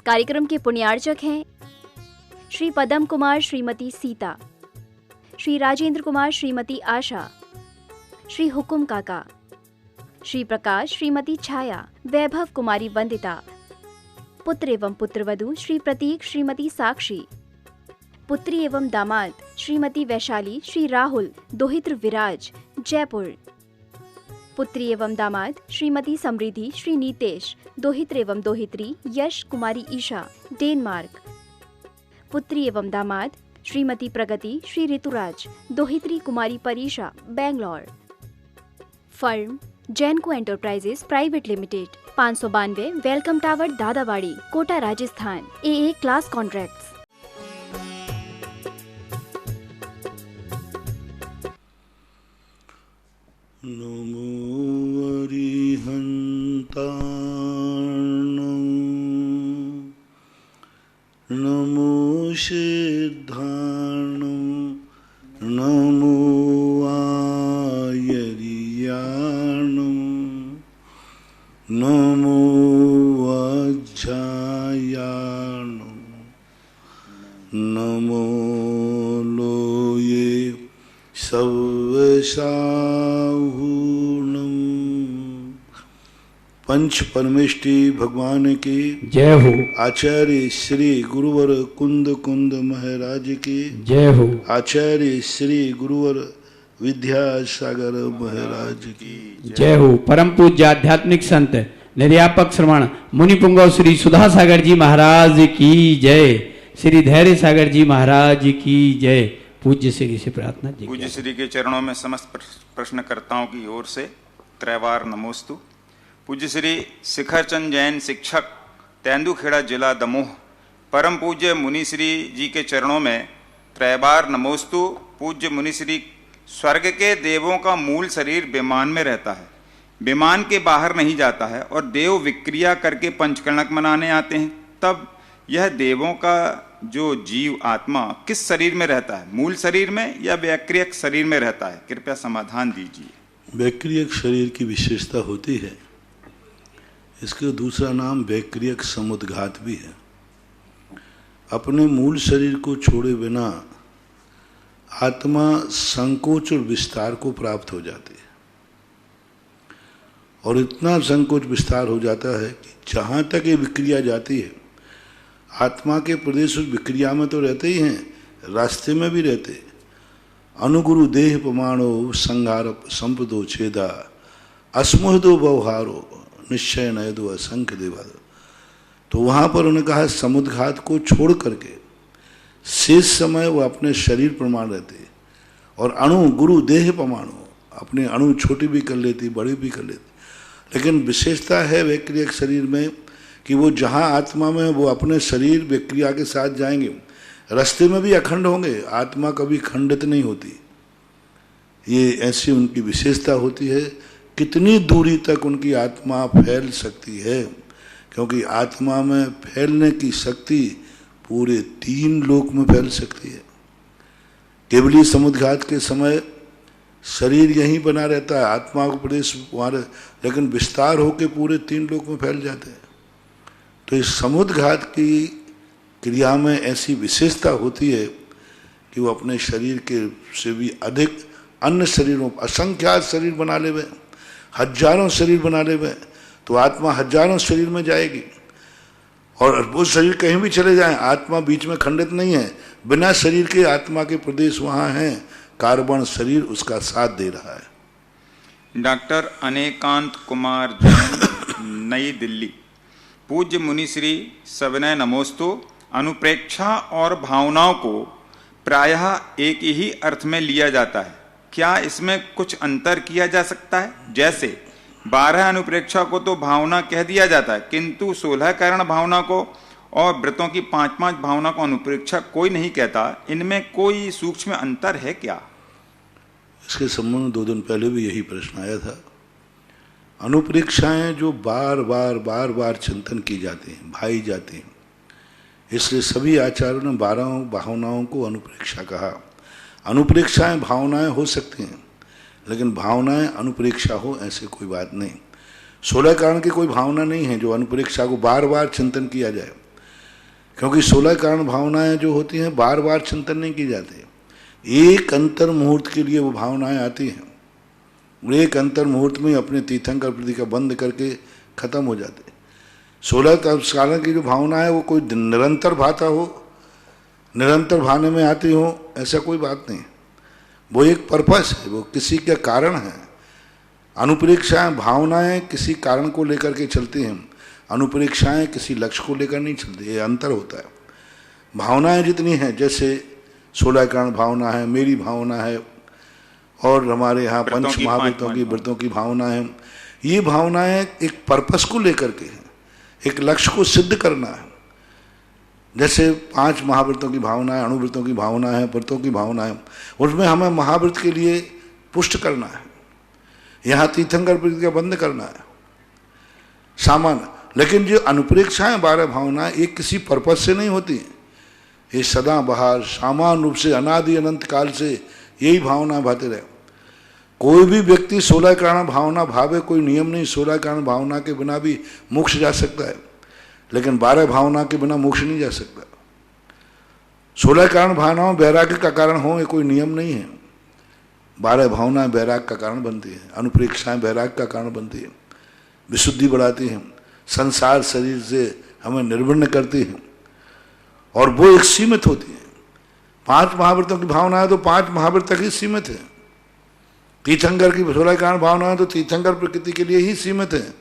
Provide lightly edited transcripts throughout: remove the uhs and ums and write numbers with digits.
कार्यक्रम के पुण्यार्चक हैं श्री पदम कुमार श्रीमती सीता, श्री राजेंद्र कुमार श्रीमती आशा, श्री हुकुम काका, श्री प्रकाश श्रीमती छाया, वैभव कुमारी वंदिता, पुत्र एवं पुत्रवधू श्री प्रतीक श्रीमती साक्षी, पुत्री एवं दामाद श्रीमती वैशाली श्री राहुल दोहित्र विराज जयपुर, पुत्री एवं दामाद श्रीमती समृद्धि श्री नीतेश दोहित्र एवं दोहित्री यश कुमारी ईशा डेनमार्क, पुत्री एवं दामाद श्रीमती प्रगति श्री ऋतुराज दोहित्री Kumari Parisha Bangalore. Firm Jainco enterprises private limited, 592 welcome tower Dadabari Kota Rajasthan. AA class contracts. नमो अरिहन्ताणं नमो सिद्धाणं नमो आयर्याणं नमो अज्जायाणं नमो लोये सवसाहुणं। पंच परमेष्टि भगवान की जय हो। आचार्य श्री गुरुवर कुंद कुंद महाराज की जय हो। आचार्य श्री गुरुवर विद्यासागर महाराज की जय हो। परम पूज्य आध्यात्मिक संत निर्यापक श्रवण मुनि पुंगव श्री सुधा सागर जी महाराज की जय। श्री धैर्य सागर जी महाराज की जय। पूज्य श्री से प्रार्थना जी। पूज्य श्री के चरणों में समस्त प्रश्नकर्ताओं की ओर से त्रैवार नमोस्तु। पूज्य श्री शिखर चंद जैन शिक्षक तेंदुखेड़ा जिला दमोह, परम पूज्य मुनि श्री जी के चरणों में त्रैवार नमोस्तु। पूज्य मुनि श्री, स्वर्ग के देवों का मूल शरीर विमान में रहता है, विमान के बाहर नहीं जाता है और देव विक्रिया करके पंचकर्णक मनाने आते हैं। तब यह देवों का जो जीव आत्मा किस शरीर में रहता है, मूल शरीर में या वैक्रियक शरीर में रहता है? कृपया समाधान दीजिए। वैक्रियक शरीर की विशेषता होती है, इसका दूसरा नाम वैक्रियक समुद्घात भी है। अपने मूल शरीर को छोड़े बिना आत्मा संकोच और विस्तार को प्राप्त हो जाती है, और इतना संकोच विस्तार हो जाता है कि जहाँ तक ये विक्रिया जाती है, आत्मा के प्रदेश उस विक्रिया में तो रहते ही हैं, रास्ते में भी रहते। अनुगुरु देह प्रमाणो संहार संपदो छेदा अस्मुहदो व्यवहारो निश्चय नयदो असंख्य देवा। तो वहाँ पर उन्होंने कहा समुद्घात को छोड़ करके शेष समय वो अपने शरीर प्रमाण रहते, और अणु गुरु देह प्रमाणो, अपने अणु छोटी भी कर लेती बड़ी भी कर लेती। लेकिन विशेषता है वैक्रियक शरीर में कि वो जहाँ आत्मा में वो अपने शरीर विक्रिया के साथ जाएंगे, रास्ते में भी अखंड होंगे, आत्मा कभी खंडित नहीं होती। ये ऐसी उनकी विशेषता होती है। कितनी दूरी तक उनकी आत्मा फैल सकती है, क्योंकि आत्मा में फैलने की शक्ति पूरे 3 लोक में फैल सकती है। केवली समुद्घात के समय शरीर यहीं बना रहता है, आत्मा का प्रदेश वहाँ, लेकिन विस्तार होकर पूरे 3 लोक में फैल जाते हैं। तो इस समुद्घात की क्रिया में ऐसी विशेषता होती है कि वो अपने शरीर के से भी अधिक अन्य शरीरों, असंख्यात शरीर बना ले हुए, हजारों शरीर बना ले हुए, तो आत्मा हजारों शरीर में जाएगी। और वो शरीर कहीं भी चले जाएं, आत्मा बीच में खंडित नहीं है, बिना शरीर के आत्मा के प्रदेश वहाँ हैं, कार्बन शरीर उसका साथ दे रहा है। डॉक्टर अनेकांत कुमार जैन, नई दिल्ली। पूज्य मुनि श्री सविनय नमोस्तु। अनुप्रेक्षा और भावनाओं को प्रायः एक ही अर्थ में लिया जाता है, क्या इसमें कुछ अंतर किया जा सकता है? जैसे 12 अनुप्रेक्षा को तो भावना कह दिया जाता है, किंतु 16 कारण भावना को और व्रतों की 5-5 भावना को अनुप्रेक्षा कोई नहीं कहता। इनमें कोई सूक्ष्म अंतर है क्या? इसके संबंध में 2 दिन पहले भी यही प्रश्न आया था। अनुप्रेक्षाएं जो बार बार चिंतन की जाती हैं, भाई जाती हैं, इसलिए सभी आचार्यों ने 12 भावनाओं को अनुप्रेक्षा कहा। अनुप्रेक्षाएं भावनाएं हो सकती हैं, लेकिन भावनाएं अनुप्रेक्षा हो ऐसे कोई बात नहीं। 16 कारण की कोई भावना नहीं है जो अनुप्रेक्षा को बार बार चिंतन किया जाए। क्योंकि 16 कारण भावनाएं जो होती हैं बार बार चिंतन नहीं की जाती, एक अंतर मुहूर्त के लिए वो भावनाएं आती हैं, एक अंतर मुहूर्त में अपने तीर्थंकर प्रति का बंद करके खत्म हो जाते। 16 कारण की जो भावना है वो कोई निरंतर भाता हो, निरंतर भाने में आती हो, ऐसा कोई बात नहीं। वो एक पर्पस है, वो किसी के कारण है। अनुप्रेक्षाएं भावनाएं किसी कारण को लेकर के चलती हैं, अनुप्रेक्षाएं किसी लक्ष्य को लेकर नहीं चलती, ये अंतर होता है। भावनाएं जितनी हैं, जैसे 16 कारण भावना है, मेरी भावना है, और हमारे यहाँ पंच महाव्रतों की व्रतों की भावना है, ये भावनाएं एक पर्पस को लेकर के हैं, एक लक्ष्य को सिद्ध करना है। जैसे 5 महाव्रतों की भावना है, अणुव्रतों की भावना है, व्रतों की भावना है, उसमें हमें महाव्रत के लिए पुष्ट करना है, यहाँ तीर्थंकर प्रति का बंद करना है, सामान्य। लेकिन जो अनुप्रेक्षाएं 12 भावनाएं एक किसी पर्पस से नहीं होती, ये सदा बहार सामान्य रूप से अनादि अनंत काल से यही भावना भाते रहे। कोई भी व्यक्ति 16 कारण भावना भावे, कोई नियम नहीं, 16 कारण भावना के बिना भी मोक्ष जा सकता है, लेकिन 12 भावना के बिना मोक्ष नहीं जा सकता। 16 कारण भावनाओं वैराग्य का कारण हो, ये कोई नियम नहीं है। 12 भावनाएं वैराग्य का कारण बनती है, अनुप्रेक्षाएं वैराग्य का कारण बनती है, विशुद्धि बढ़ाती हैं, संसार शरीर से हमें निर्वर्ण करती हैं, और वो एक सीमित होती है। 5 महाव्रतों की भावना है तो 5 महाव्रत तक ही सीमित है। तीर्थंकर की 16 कारण भावना है तो तीर्थंकर प्रकृति के लिए ही सीमित है।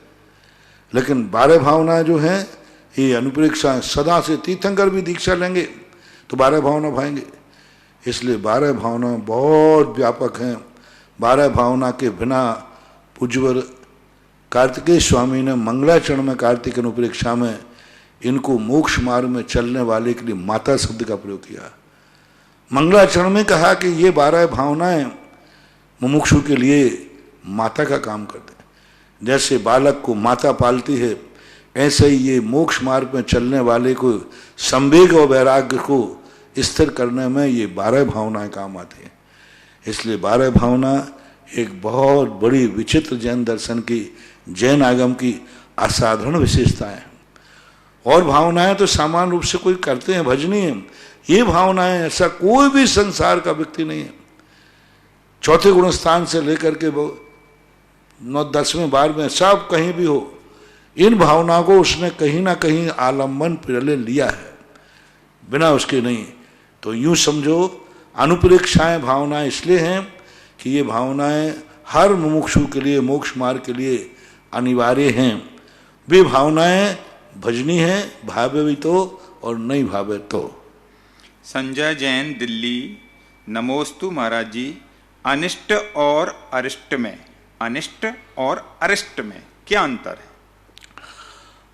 लेकिन 12 भावनाएं जो हैं, ये अनुप्रेक्षाएं सदा से, तीर्थंकर भी दीक्षा लेंगे तो 12 भावना भाएंगे। इसलिए 12 भावना बहुत व्यापक हैं। 12 भावना के बिना पूज्यवर कार्तिकेय स्वामी ने मंगलाचरण में कार्तिक अनुप्रेक्षा में इनको मोक्ष मार्ग में चलने वाले के लिए माता शब्द का प्रयोग किया। मंगलाचरण में कहा कि ये 12 भावनाएं मुमुक्षु के लिए माता का काम करते हैं। जैसे बालक को माता पालती है, ऐसे ही ये मोक्ष मार्ग में चलने वाले को संवेग और वैराग्य को स्थिर करने में ये 12 भावनाएं काम आती हैं। इसलिए 12 भावना एक बहुत बड़ी विचित्र जैन दर्शन की, जैन आगम की असाधारण विशेषताएं हैं। और भावनाएं तो सामान्य रूप से कोई करते हैं, भजनी है। ये भावनाएं ऐसा कोई भी संसार का व्यक्ति नहीं है, चौथे गुण स्थान से लेकर के 9, 10वें 12वें सब कहीं भी हो, इन भावनाओं को उसने कहीं ना कहीं आलम्बन पिरले लिया है, बिना उसके नहीं। तो यूं समझो, अनुप्रेक्षाएं भावनाएं इसलिए हैं कि ये भावनाएं हर मुमुक्षु के लिए, मोक्ष मार्ग के लिए अनिवार्य हैं। वे भावनाएं भजनी हैं, भावे भी तो और नहीं भावे तो। संजय जैन, दिल्ली। नमोस्तु महाराज जी। अनिष्ट और अरिष्ट में, अनिष्ट और अरिष्ट में क्या अंतर है?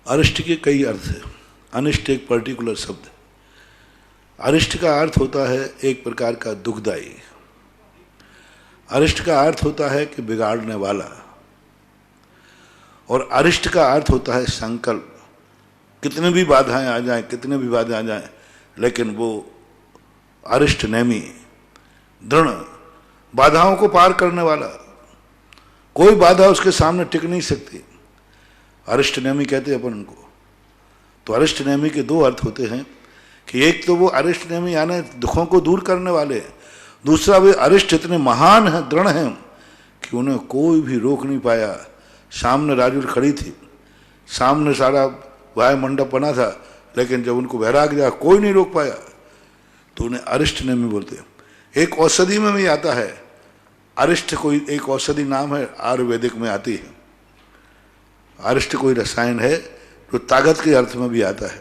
अरिष्ट के कई अर्थ है, अनिष्ट एक पर्टिकुलर शब्द है। अरिष्ट का अर्थ होता है एक प्रकार का दुखदायी, अरिष्ट का अर्थ होता है कि बिगाड़ने वाला, और अरिष्ट का अर्थ होता है संकल्प। कितने भी बाधाएं आ जाएं, कितने भी बाधाएं आ जाएं, लेकिन वो अरिष्ट नेमी, दृढ़, बाधाओं को पार करने वाला, कोई बाधा उसके सामने टिक नहीं सकती। अरिष्ट नेमी कहते हैं अपन उनको। तो अरिष्ट नेमी के 2 अर्थ होते हैं कि एक तो वो अरिष्ट नेमी यानी दुखों को दूर करने वाले हैं, दूसरा वे अरिष्ट इतने महान हैं, दृढ़ हैं कि उन्हें कोई भी रोक नहीं पाया। सामने राजुल खड़ी थी, सामने सारा वाय मंडप बना था, लेकिन जब उनको वैराग जाए कोई नहीं रोक पाया, तो उन्हें अरिष्ट नेमी बोलते हैं। एक औषधि में भी आता है अरिष्ट, कोई एक औषधि नाम है, आयुर्वेदिक में आती है। अरिष्ट कोई रसायन है जो ताकत के अर्थ में भी आता है,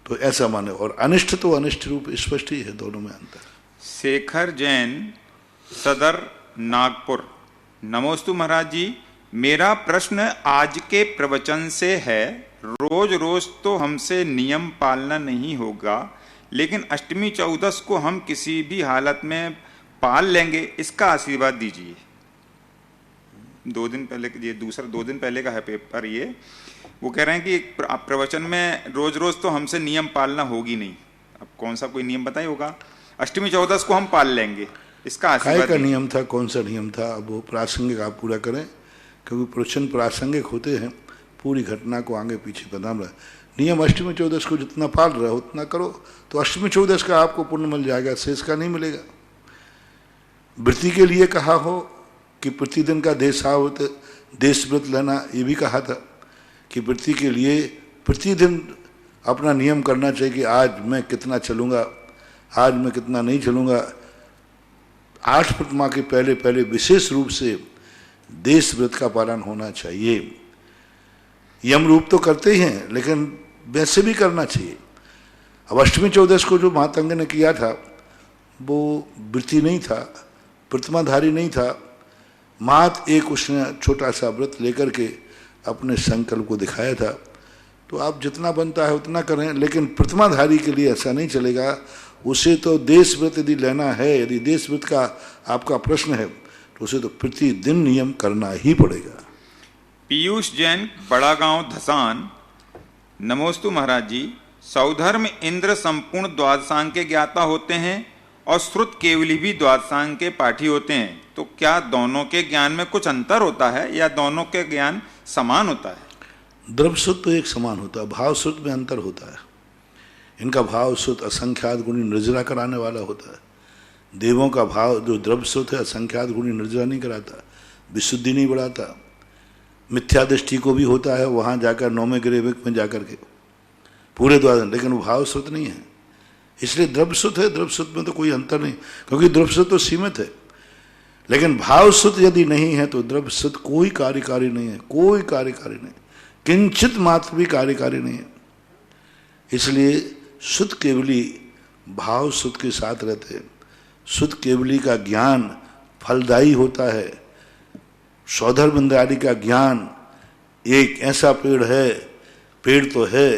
तो ऐसा माने। और अनिष्ट तो अनिष्ट रूप स्पष्ट ही है, दोनों में अंतर। शेखर जैन, सदर, नागपुर। नमोस्तु महाराज जी। मेरा प्रश्न आज के प्रवचन से है, रोज रोज तो हमसे नियम पालना नहीं होगा, लेकिन अष्टमी चौदस को हम किसी भी हालत में पाल लेंगे, इसका आशीर्वाद दीजिए। 2 दिन पहले, ये दूसरा 2 दिन पहले का है पेपर ये। वो कह रहे हैं कि प्रवचन में रोज रोज तो हमसे नियम पालना होगी नहीं। अब कौन सा कोई नियम बताइए होगा? अष्टमी चौदस को हम पाल लेंगे, इसका आशीर्वाद का नियम था, कौन सा नियम था? अब वो प्रासंगिक आप पूरा करें, क्योंकि प्रवचन प्रासंगिक होते हैं, पूरी घटना को आगे पीछे बताना। नियम अष्टमी चौदश को जितना पाल रहे हो उतना करो, तो अष्टमी चौदश का आपको पुण्य मिल जाएगा, शेष का नहीं मिलेगा। व्रती के लिए कहा हो कि प्रतिदिन का देश व्रत लेना, ये भी कहा था कि व्रती के लिए प्रतिदिन अपना नियम करना चाहिए कि आज मैं कितना चलूँगा, आज मैं कितना नहीं चलूँगा। 8 प्रतिमा के पहले विशेष रूप से देश व्रत का पालन होना चाहिए। यम रूप तो करते ही हैं, लेकिन वैसे भी करना चाहिए। अब अष्टमी चौदश को जो मातंग ने किया था वो व्रती नहीं था, प्रतिमाधारी नहीं था, मात्र एक उसने छोटा सा व्रत लेकर के अपने संकल्प को दिखाया था। तो आप जितना बनता है उतना करें, लेकिन प्रतिमाधारी के लिए ऐसा नहीं चलेगा। उसे तो देश व्रत यदि लेना है, यदि देश व्रत का आपका प्रश्न है, तो उसे तो प्रतिदिन नियम करना ही पड़ेगा। पीयूष जैन, बड़ा गांव धसान, नमोस्तु महाराज जी। सौधर्म इंद्र संपूर्ण द्वादशांग के ज्ञाता होते हैं और श्रुत केवली भी द्वादशांग के पाठी होते हैं, तो क्या दोनों के ज्ञान में कुछ अंतर होता है या दोनों के ज्ञान समान होता है? द्रव्य श्रुत तो एक समान होता है, भाव श्रुत में अंतर होता है। इनका भाव श्रुत असंख्यात गुणी निर्जरा कराने वाला होता है। देवों का भाव जो द्रव्य श्रुत है असंख्यात गुणी निर्जरा नहीं कराता, विशुद्धि नहीं बढ़ाता, मिथ्या दृष्टि को भी होता है वहाँ जाकर 9वें ग्रेविक में जाकर के पूरे द्वार, लेकिन वो भाव श्रुत नहीं है। इसलिए द्रव्य श्रुत है, द्रव्य श्रुत में तो कोई अंतर नहीं, क्योंकि द्रव्य श्रुत तो सीमित है। लेकिन भाव श्रुत यदि नहीं है तो द्रव्य श्रुत कोई कार्यकारी नहीं है, कोई कार्यकारी नहीं, किंचित मात्र भी कार्यकारी नहीं है। इसलिए शुद्ध केवली भाव शुद्ध के साथ रहते हैं। शुद्ध केवली का ज्ञान फलदायी होता है। सौधर्म इंद्रियादि का ज्ञान एक ऐसा पेड़ है, पेड़ तो है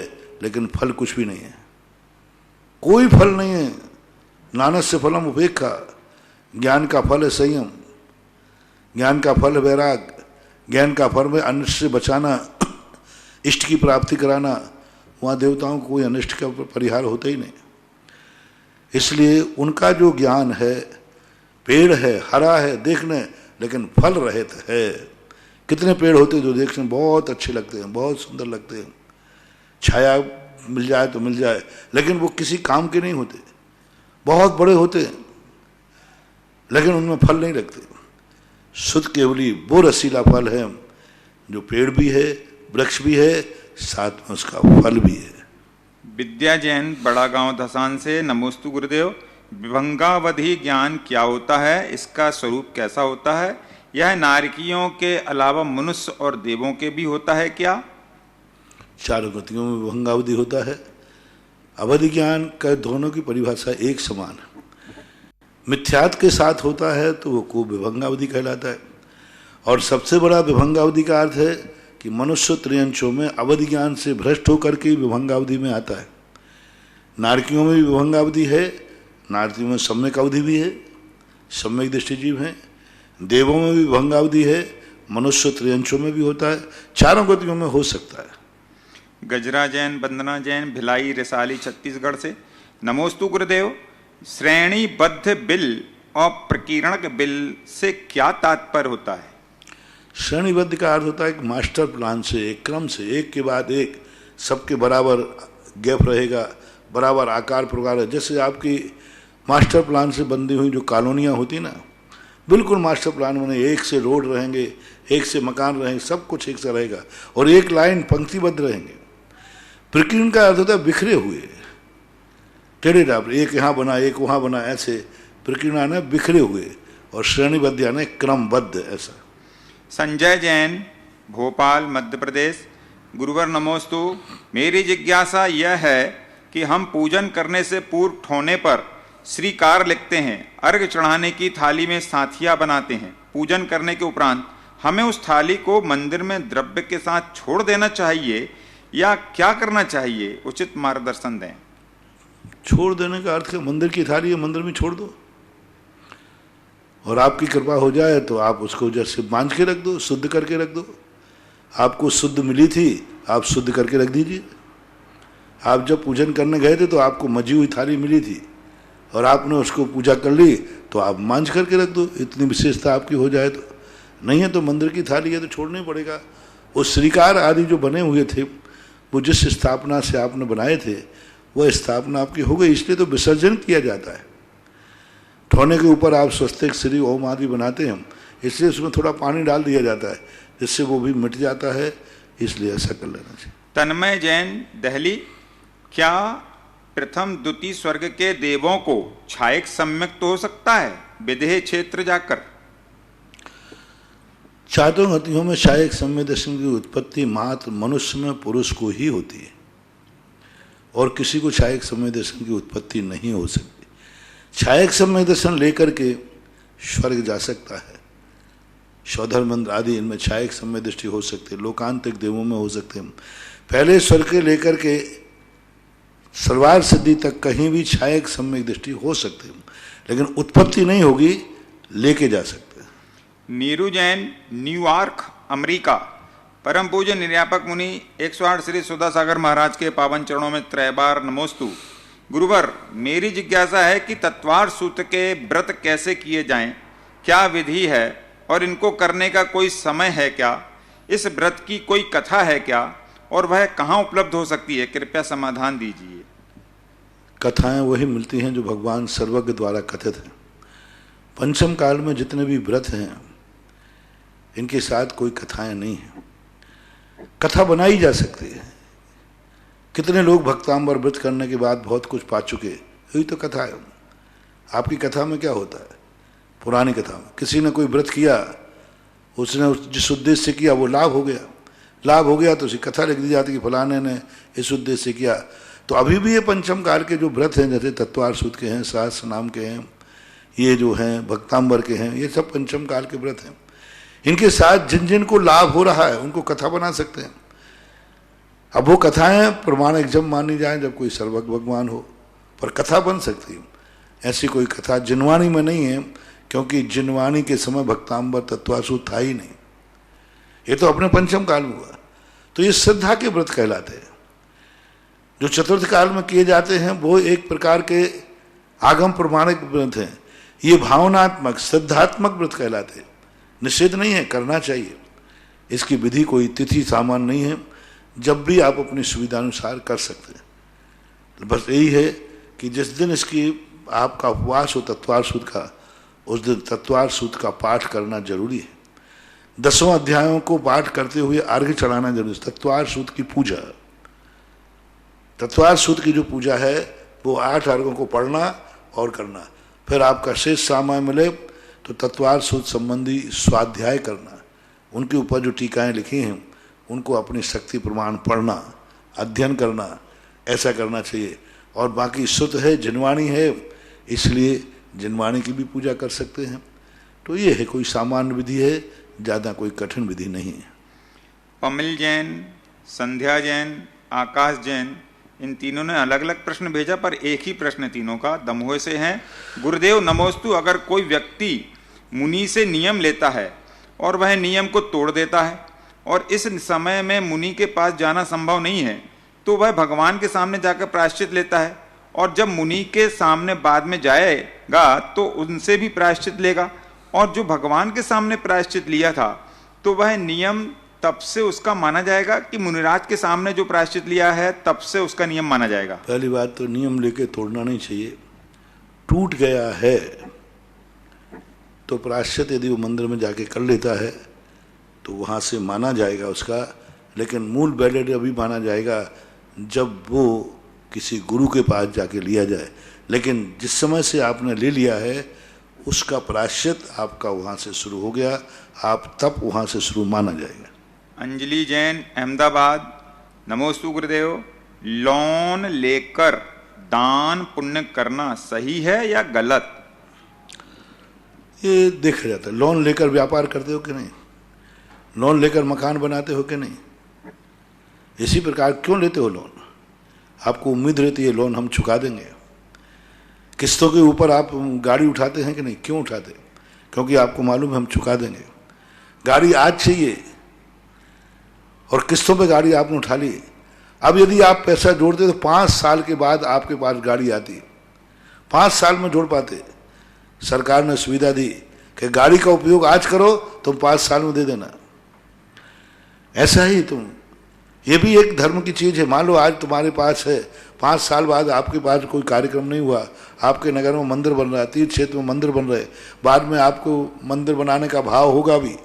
लेकिन फल कुछ भी नहीं है, कोई फल नहीं है। नानस्य फलम उपेक्षा, ज्ञान का फल है संयम, ज्ञान का फल है वैराग, ज्ञान का फल है अनिष्ट से बचाना, इष्ट की प्राप्ति कराना। वहाँ देवताओं को कोई अनिष्ट का परिहार होता ही नहीं। इसलिए उनका जो ज्ञान है, पेड़ है, हरा है देखने, लेकिन फल रहित है। कितने पेड़ होते हैं जो देखने बहुत अच्छे लगते हैं, बहुत सुंदर लगते हैं, छाया मिल जाए तो मिल जाए, लेकिन वो किसी काम के नहीं होते। बहुत बड़े होते हैं लेकिन उनमें फल नहीं लगते। शुद्ध केवली वो रसीला फल है जो पेड़ भी है, वृक्ष भी है, साथ में उसका फल भी है। विद्या जैन, बड़ा गांव धसान से, नमोस्तु गुरुदेव। विभंगावधि ज्ञान क्या होता है, इसका स्वरूप कैसा होता है? यह नारकियों के अलावा मनुष्य और देवों के भी होता है क्या? चारों गतियों में विभंगावधि होता है। अवधि ज्ञान का दोनों की परिभाषा एक समान है। मिथ्यात्व के साथ होता है तो वो को विभंगावधि कहलाता है। और सबसे बड़ा विभंगावधि का अर्थ है कि मनुष्य त्रियंशों में अवधि ज्ञान से भ्रष्ट होकर के विभंगावधि में आता है। नारकियों में भी विभंगावधि है, नारकियों में सम्यक अवधि भी है, सम्यक दृष्टि जीव है। देवों में भी विभंगावधि है, मनुष्य त्रियंशों में भी होता है, चारों गतियों में हो सकता है। गजरा जैन, वंदना जैन, भिलाई रिसाली छत्तीसगढ़ से, नमोस्तु गुरुदेव। श्रेणीबद्ध बिल और प्रकीर्णक बिल से क्या तात्पर्य होता है? श्रेणीबद्ध का अर्थ होता है कि मास्टर प्लान से, एक क्रम से, एक के बाद एक, सबके बराबर गैप रहेगा, बराबर आकार प्रकार है। जैसे आपकी मास्टर प्लान से बंधी हुई जो कॉलोनियाँ होती ना, बिल्कुल मास्टर प्लान में एक से रोड रहेंगे, एक से मकान रहेंगे, सब कुछ एक से रहेगा और एक लाइन पंक्तिबद्ध रहेंगे। प्रकीर्ण का अर्थ होता है बिखरे हुए, टेढ़े डाब, एक यहाँ बना एक वहाँ बना, ऐसे प्रकीर्ण आने बिखरे हुए, और श्रेणीबद्ध यानी क्रमबद्ध ऐसा। संजय जैन, भोपाल मध्य प्रदेश, गुरुवर नमोस्तु। मेरी जिज्ञासा यह है कि हम पूजन करने से पूर्व ठोने पर श्रीकार लिखते हैं, अर्घ चढ़ाने की थाली में साथिया बनाते हैं। पूजन करने के उपरांत हमें उस थाली को मंदिर में द्रव्य के साथ छोड़ देना चाहिए या क्या करना चाहिए? उचित मार्गदर्शन दें। छोड़ देने का अर्थ है मंदिर की थाली है, मंदिर में छोड़ दो, और आपकी कृपा हो जाए तो आप उसको जैसे बांध के रख दो, शुद्ध करके रख दो। आपको शुद्ध मिली थी, आप शुद्ध करके रख दीजिए। आप जब पूजन करने गए थे तो आपको मजी हुई थाली मिली थी और आपने उसको पूजा कर ली, तो आप मांझ करके रख दो, इतनी विशेषता आपकी हो जाए तो। नहीं है तो मंदिर की थाली है तो छोड़ना ही पड़ेगा। वो श्रीकार आदि जो बने हुए थे वो जिस स्थापना से आपने बनाए थे वह स्थापना आपकी हो गई, इसलिए तो विसर्जन किया जाता है। ठोने के ऊपर आप स्वस्तिक श्री ओम आदि बनाते हैं, इसलिए उसमें थोड़ा पानी डाल दिया जाता है जिससे वो भी मिट जाता है, इसलिए ऐसा कर लेना चाहिए। तन्मय जैन, दहली, क्या प्रथम द्वितीय स्वर्ग के देवों को छायक सम्यक तो हो सकता है विदेह क्षेत्र जाकर? चारों गतियों में छायक सम्य दर्शन की उत्पत्ति मात्र मनुष्य में पुरुष को ही होती है और किसी को छायक सम्य दर्शन की उत्पत्ति नहीं हो सकती। छायक सम्य दर्शन लेकर के स्वर्ग जा सकता है, शौधर्मंद्र आदि इनमें छायक सम्य दृष्टि हो सकती है, लोकांतिक देवों में हो सकते हैं। पहले स्वर्ग के लेकर के सर्वार सिद्धि तक कहीं भी छायक सम्यक दृष्टि हो सकती है, लेकिन उत्पत्ति नहीं होगी, लेके जा सकते हैं। नीरू जैन, न्यूयॉर्क, अमेरिका, परम पूज्य निर्यापक मुनि 108 श्री सुधा सागर महाराज के पावन चरणों में त्रैबार नमोस्तु। गुरुवर, मेरी जिज्ञासा है कि तत्वार सूत्र के व्रत कैसे किए जाएं, क्या विधि है और इनको करने का कोई समय है क्या? इस व्रत की कोई कथा है क्या और वह कहाँ उपलब्ध हो सकती है? कृपया समाधान दीजिए। कथाएं वही मिलती हैं जो भगवान सर्वज्ञ द्वारा कथित हैं। पंचम काल में जितने भी व्रत हैं इनके साथ कोई कथाएं नहीं हैं। कथा बनाई जा सकती है। कितने लोग भक्तांबर व्रत करने के बाद बहुत कुछ पा चुके, यही तो कथा है। आपकी कथा में क्या होता है? पुरानी कथा में किसी ने कोई व्रत किया, उसने जिस उद्देश्य से किया वो लाभ हो गया, लाभ हो गया तो उसी कथा लिख दी जाती कि फलाने ने इस उद्देश्य से किया। तो अभी भी ये पंचम काल के जो व्रत हैं, जैसे तत्वार सूत के हैं, सहस्र नाम के हैं, ये जो हैं भक्तांबर के हैं, ये सब पंचम काल के व्रत हैं। इनके साथ जिन जिन को लाभ हो रहा है उनको कथा बना सकते हैं। अब वो कथाएं प्रमाणिक जब मानी जाए जब कोई सर्वज्ञ भगवान हो, पर कथा बन सकती है। ऐसी कोई कथा जिनवाणी में नहीं है, क्योंकि जिनवाणी के समय भक्तांबर तत्वासूत था ही नहीं, ये तो अपने पंचम काल में हुआ। तो ये श्रद्धा के व्रत कहलाते हैं। जो चतुर्थ काल में किए जाते हैं वो एक प्रकार के आगम प्रमाणिक व्रत हैं। ये भावनात्मक श्रद्धात्मक व्रत कहलाते हैं। निषेध नहीं है, करना चाहिए। इसकी विधि कोई तिथि सामान्य नहीं है, जब भी आप अपनी सुविधा अनुसार कर सकते हैं। बस यही है कि जिस दिन इसकी आपका उपवास हो तत्वार सूत का, उस दिन तत्वार सूत का पाठ करना जरूरी है। 10 अध्यायों को पाठ करते हुए अर्घ्य चढ़ाना जरूरी है। तत्वार सूत की पूजा, तत्वार सूत की जो पूजा है वो 8 अर्घों को पढ़ना और करना। फिर आपका शेष समय मिले तो तत्वार सूत संबंधी स्वाध्याय करना, उनके ऊपर जो टीकाएं लिखी हैं उनको अपनी शक्ति प्रमाण पढ़ना, अध्ययन करना, ऐसा करना चाहिए। और बाकी सुत है, जिनवाणी है, इसलिए जिनवाणी की भी पूजा कर सकते हैं। तो ये है, कोई सामान्य विधि है, ज़्यादा कोई कठिन विधि नहीं है। पमिल जैन, संध्या जैन, आकाश जैन, इन तीनों ने अलग अलग प्रश्न भेजा, पर एक ही प्रश्न तीनों का दमोह से है। गुरुदेव नमोस्तु, अगर कोई व्यक्ति मुनि से नियम लेता है और वह नियम को तोड़ देता है और इस समय में मुनि के पास जाना संभव नहीं है, तो वह भगवान के सामने जाकर प्रायश्चित लेता है, और जब मुनि के सामने बाद में जाएगा तो उनसे भी प्रायश्चित लेगा, और जो भगवान के सामने प्रायश्चित लिया था तो वह नियम तब से उसका माना जाएगा कि मुनिराज के सामने जो प्रायश्चित लिया है तब से उसका नियम माना जाएगा? पहली बात तो नियम लेके तोड़ना नहीं चाहिए। टूट गया है तो प्रायश्चित यदि वो मंदिर में जाके कर लेता है तो वहाँ से माना जाएगा उसका, लेकिन मूल वैलिड अभी माना जाएगा जब वो किसी गुरु के पास जाके लिया जाए। लेकिन जिस समय से आपने ले लिया है उसका प्रायश्चित आपका वहाँ से शुरू हो गया, आप तब वहाँ से शुरू माना जाएगा। अंजलि जैन, अहमदाबाद, नमोस्तु गुरुदेव, लोन लेकर दान पुण्य करना सही है या गलत? ये देखा जाता है। लोन लेकर व्यापार करते हो कि नहीं, लोन लेकर मकान बनाते हो कि नहीं, इसी प्रकार क्यों लेते हो लोन? आपको उम्मीद रहती है लोन हम चुका देंगे। किस्तों के ऊपर आप गाड़ी उठाते हैं कि नहीं, क्यों उठाते? क्योंकि आपको मालूम है हम चुका देंगे। गाड़ी आज चाहिए और किस्तों पे गाड़ी आपने उठा ली। अब यदि आप पैसा जोड़ते तो 5 साल के बाद आपके पास गाड़ी आती। 5 साल में जोड़ पाते। सरकार ने सुविधा दी कि गाड़ी का उपयोग आज करो, तुम 5 साल में दे देना। ऐसा ही तुम ये भी एक धर्म की चीज है। मान लो आज तुम्हारे पास है, 5 साल बाद आपके पास कोई कार्यक्रम नहीं हुआ, आपके नगर में मंदिर बन रहा है, तीर्थ क्षेत्र में मंदिर बन रहे, बाद में आपको मंदिर बनाने का भाव होगा भी,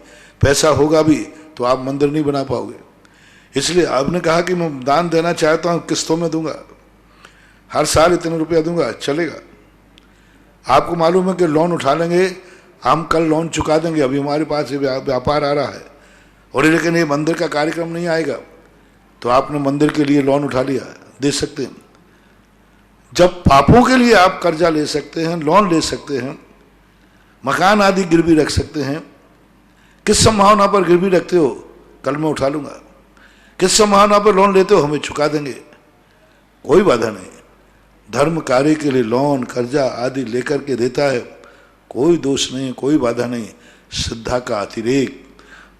पैसा होगा भी, तो आप मंदिर नहीं बना पाओगे। इसलिए आपने कहा कि मैं दान देना चाहता हूँ, किस्तों में दूंगा, हर साल इतने रुपया दूंगा, चलेगा। आपको मालूम है कि लोन उठा लेंगे, हम कल लोन चुका देंगे, अभी हमारे पास ये व्यापार आ रहा है, और लेकिन ये मंदिर का कार्यक्रम नहीं आएगा, तो आपने मंदिर के लिए लोन उठा लिया, दे सकते हैं। जब पापों के लिए आप कर्जा ले सकते हैं, लोन ले सकते हैं, मकान आदि गिरवी रख सकते हैं, किस संभावना पर गिरवी रखते हो? कल मैं उठा लूंगा। किस संभावना पर लोन लेते हो? हमें चुका देंगे, कोई बाधा नहीं। धर्म कार्य के लिए लोन कर्जा आदि लेकर के देता है, कोई दोष नहीं, कोई बाधा नहीं। श्रद्धा का अतिरेक,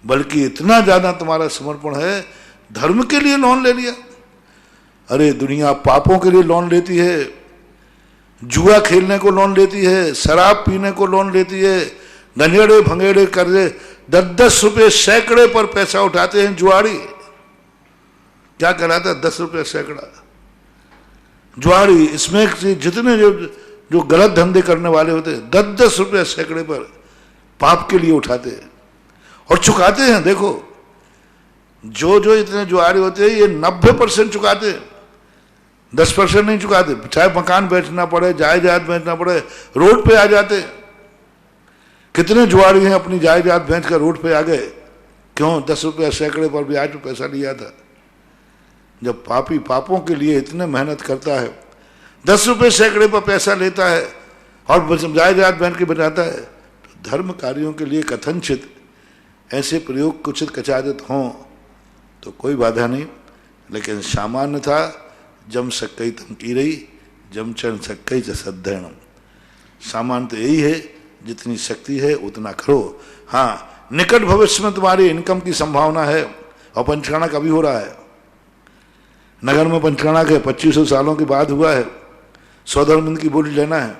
बल्कि इतना ज्यादा तुम्हारा समर्पण है, धर्म के लिए लोन ले लिया। अरे दुनिया पापों के लिए लोन लेती है, जुआ खेलने को लोन लेती है, शराब पीने को लोन लेती है, गंजेड़े भंगेड़े कर्जे 10-10 रुपये सैकड़े पर पैसा उठाते हैं जुआड़ी। क्या कहलाता है 10 रुपये सैकड़ा? जुआड़ी। इसमें जितने जो गलत धंधे करने वाले होते हैं 10-10 रुपये सैकड़े पर पाप के लिए उठाते हैं और चुकाते हैं। देखो जो इतने जुआरी होते हैं, ये 90% चुकाते हैं, 10% नहीं चुकाते। चाहे मकान बेचना पड़े, जायदाद बेचना पड़े, रोड पे आ जाते। कितने जुआरी हैं अपनी जायदाद बेच कर रोड पे आ गए, क्यों? 10 रुपये सैकड़े पर ब्याज पे पैसा लिया था। जब पापी पापों के लिए इतने मेहनत करता है, 10 रुपये सैकड़े पर पैसा लेता है और जायदाद बेच के बचाता है, तो धर्म कार्यों के लिए कथनचित ऐसे प्रयोग कुचित कचादित हों तो कोई बाधा नहीं। लेकिन सामान्य था जम सक्कई तम की रही, जम चरण सक्कई च सद्धरणम। सामान्य तो यही है, जितनी शक्ति है उतना करो। हाँ, निकट भविष्य में तुम्हारी इनकम की संभावना है, और पंचकर्णा कभी हो रहा है। नगर में पंचकर्णा के 2500 सालों के बाद हुआ है। 100 धर्म की बोली लेना है।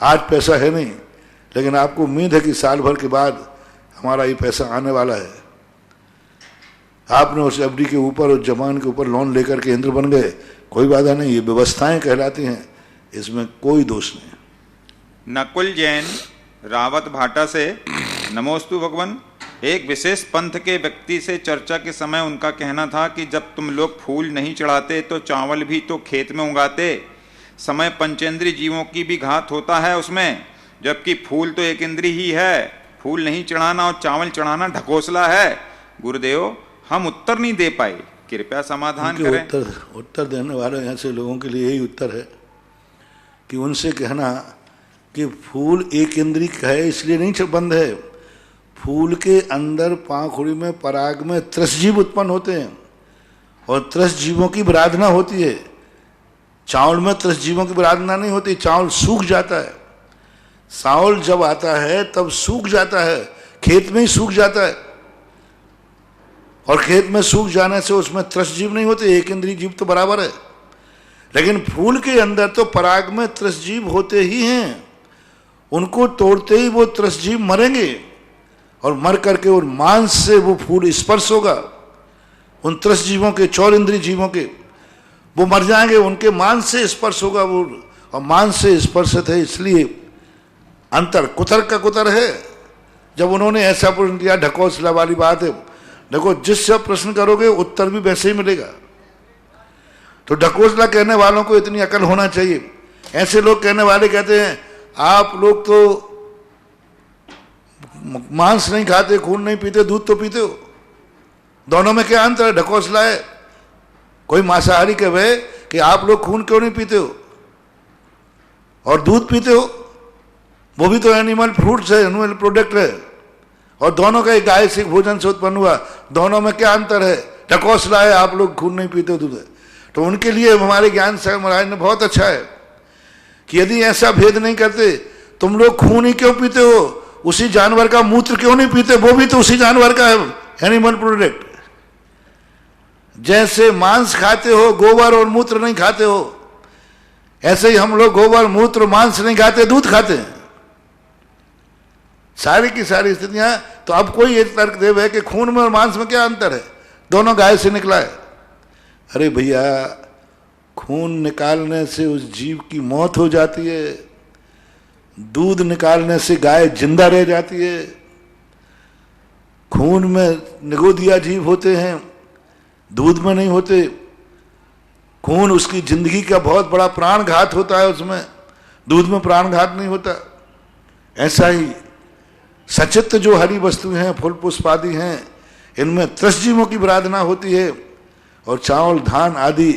आज पैसा है नहीं, लेकिन आपको उम्मीद है कि साल भर के बाद हमारा ये पैसा आने वाला है। आपने उस एफडी के ऊपर और जमान के ऊपर लोन लेकर के इंद्र बन गए, कोई बाधा नहीं। ये व्यवस्थाएं कहलाती हैं, इसमें कोई दोष नहीं। नकुल जैन रावत भाटा से, नमोस्तु भगवान। एक विशेष पंथ के व्यक्ति से चर्चा के समय उनका कहना था कि जब तुम लोग फूल नहीं चढ़ाते तो चावल भी तो खेत में उगाते। समय पंचेंद्रीय जीवों की भी घात होता है उसमें, जबकि फूल तो एक इंद्रिय ही है। फूल नहीं चढ़ाना और चावल चढ़ाना ढकोसला है। गुरुदेव, हम उत्तर नहीं दे पाए, कृपया समाधान करें। उत्तर देने वाले ऐसे लोगों के लिए यही उत्तर है कि उनसे कहना कि फूल एक इंद्रिय है इसलिए नहीं बंद है। फूल के अंदर पाखुड़ी में पराग में त्रस जीव उत्पन्न होते हैं, और त्रस जीवों की विराधना होती है। चावल में त्रस जीवों की विराधना नहीं होती, चावल सूख जाता है। चावल जब आता है तब सूख जाता है, खेत में ही सूख जाता है, और खेत में सूख जाने से उसमें त्रस जीव नहीं होते, एक इंद्रिय जीव तो बराबर है। लेकिन फूल के अंदर तो पराग में त्रस जीव होते ही हैं, उनको तोड़ते ही वो त्रस जीव मरेंगे, और मर करके उन मांस से वो फूल स्पर्श होगा। उन त्रस जीवों के, चौर इंद्रिय जीवों के, वो मर जाएंगे, उनके मांस से स्पर्श होगा वो, और मांस से स्पर्शित है, इसलिए अंतर कुतर का कुतर है। जब उन्होंने ऐसा प्रश्न किया, ढकोसला वाली बात है। देखो, जिससे प्रश्न करोगे उत्तर भी वैसे ही मिलेगा। तो ढकोसला कहने वालों को इतनी अकल होना चाहिए। ऐसे लोग कहने वाले कहते हैं आप लोग तो मांस नहीं खाते, खून नहीं पीते, दूध तो पीते हो, दोनों में क्या अंतर है? ढकोसला है। कोई मांसाहारी कहे कि आप लोग खून क्यों नहीं पीते हो और दूध पीते हो, वो भी तो एनिमल फ्रूट्स है, एनिमल प्रोडक्ट है, और दोनों का एक गाय से भोजन से उत्पन्न हुआ, दोनों में क्या अंतर है? ढकोसला है, आप लोग खून नहीं पीते हो, दूध है। तो उनके लिए हमारे ज्ञान सागर महाराज ने बहुत अच्छा है कि यदि ऐसा भेद नहीं करते, तुम लोग खून ही क्यों पीते हो, उसी जानवर का मूत्र क्यों नहीं पीते, वो भी तो उसी जानवर का है, एनिमल प्रोडक्ट। जैसे मांस खाते हो, गोबर और मूत्र नहीं खाते हो, ऐसे ही हम लोग गोबर मूत्र मांस नहीं खाते, दूध खाते हैं। सारी की सारी स्थितियां। तो अब कोई एक तर्क देव है कि खून में और मांस में क्या अंतर है, दोनों गाय से निकला है। अरे भैया, खून निकालने से उस जीव की मौत हो जाती है, दूध निकालने से गाय जिंदा रह जाती है। खून में निगोदिया जीव होते हैं, दूध में नहीं होते। खून उसकी जिंदगी का बहुत बड़ा प्राणघात होता है, उसमें दूध में प्राणघात नहीं होता। ऐसा ही सचित्र जो हरी वस्तुएं हैं, फूल पुष्प आदि हैं, इनमें त्रसजीवों की विराधना होती है। और चावल धान आदि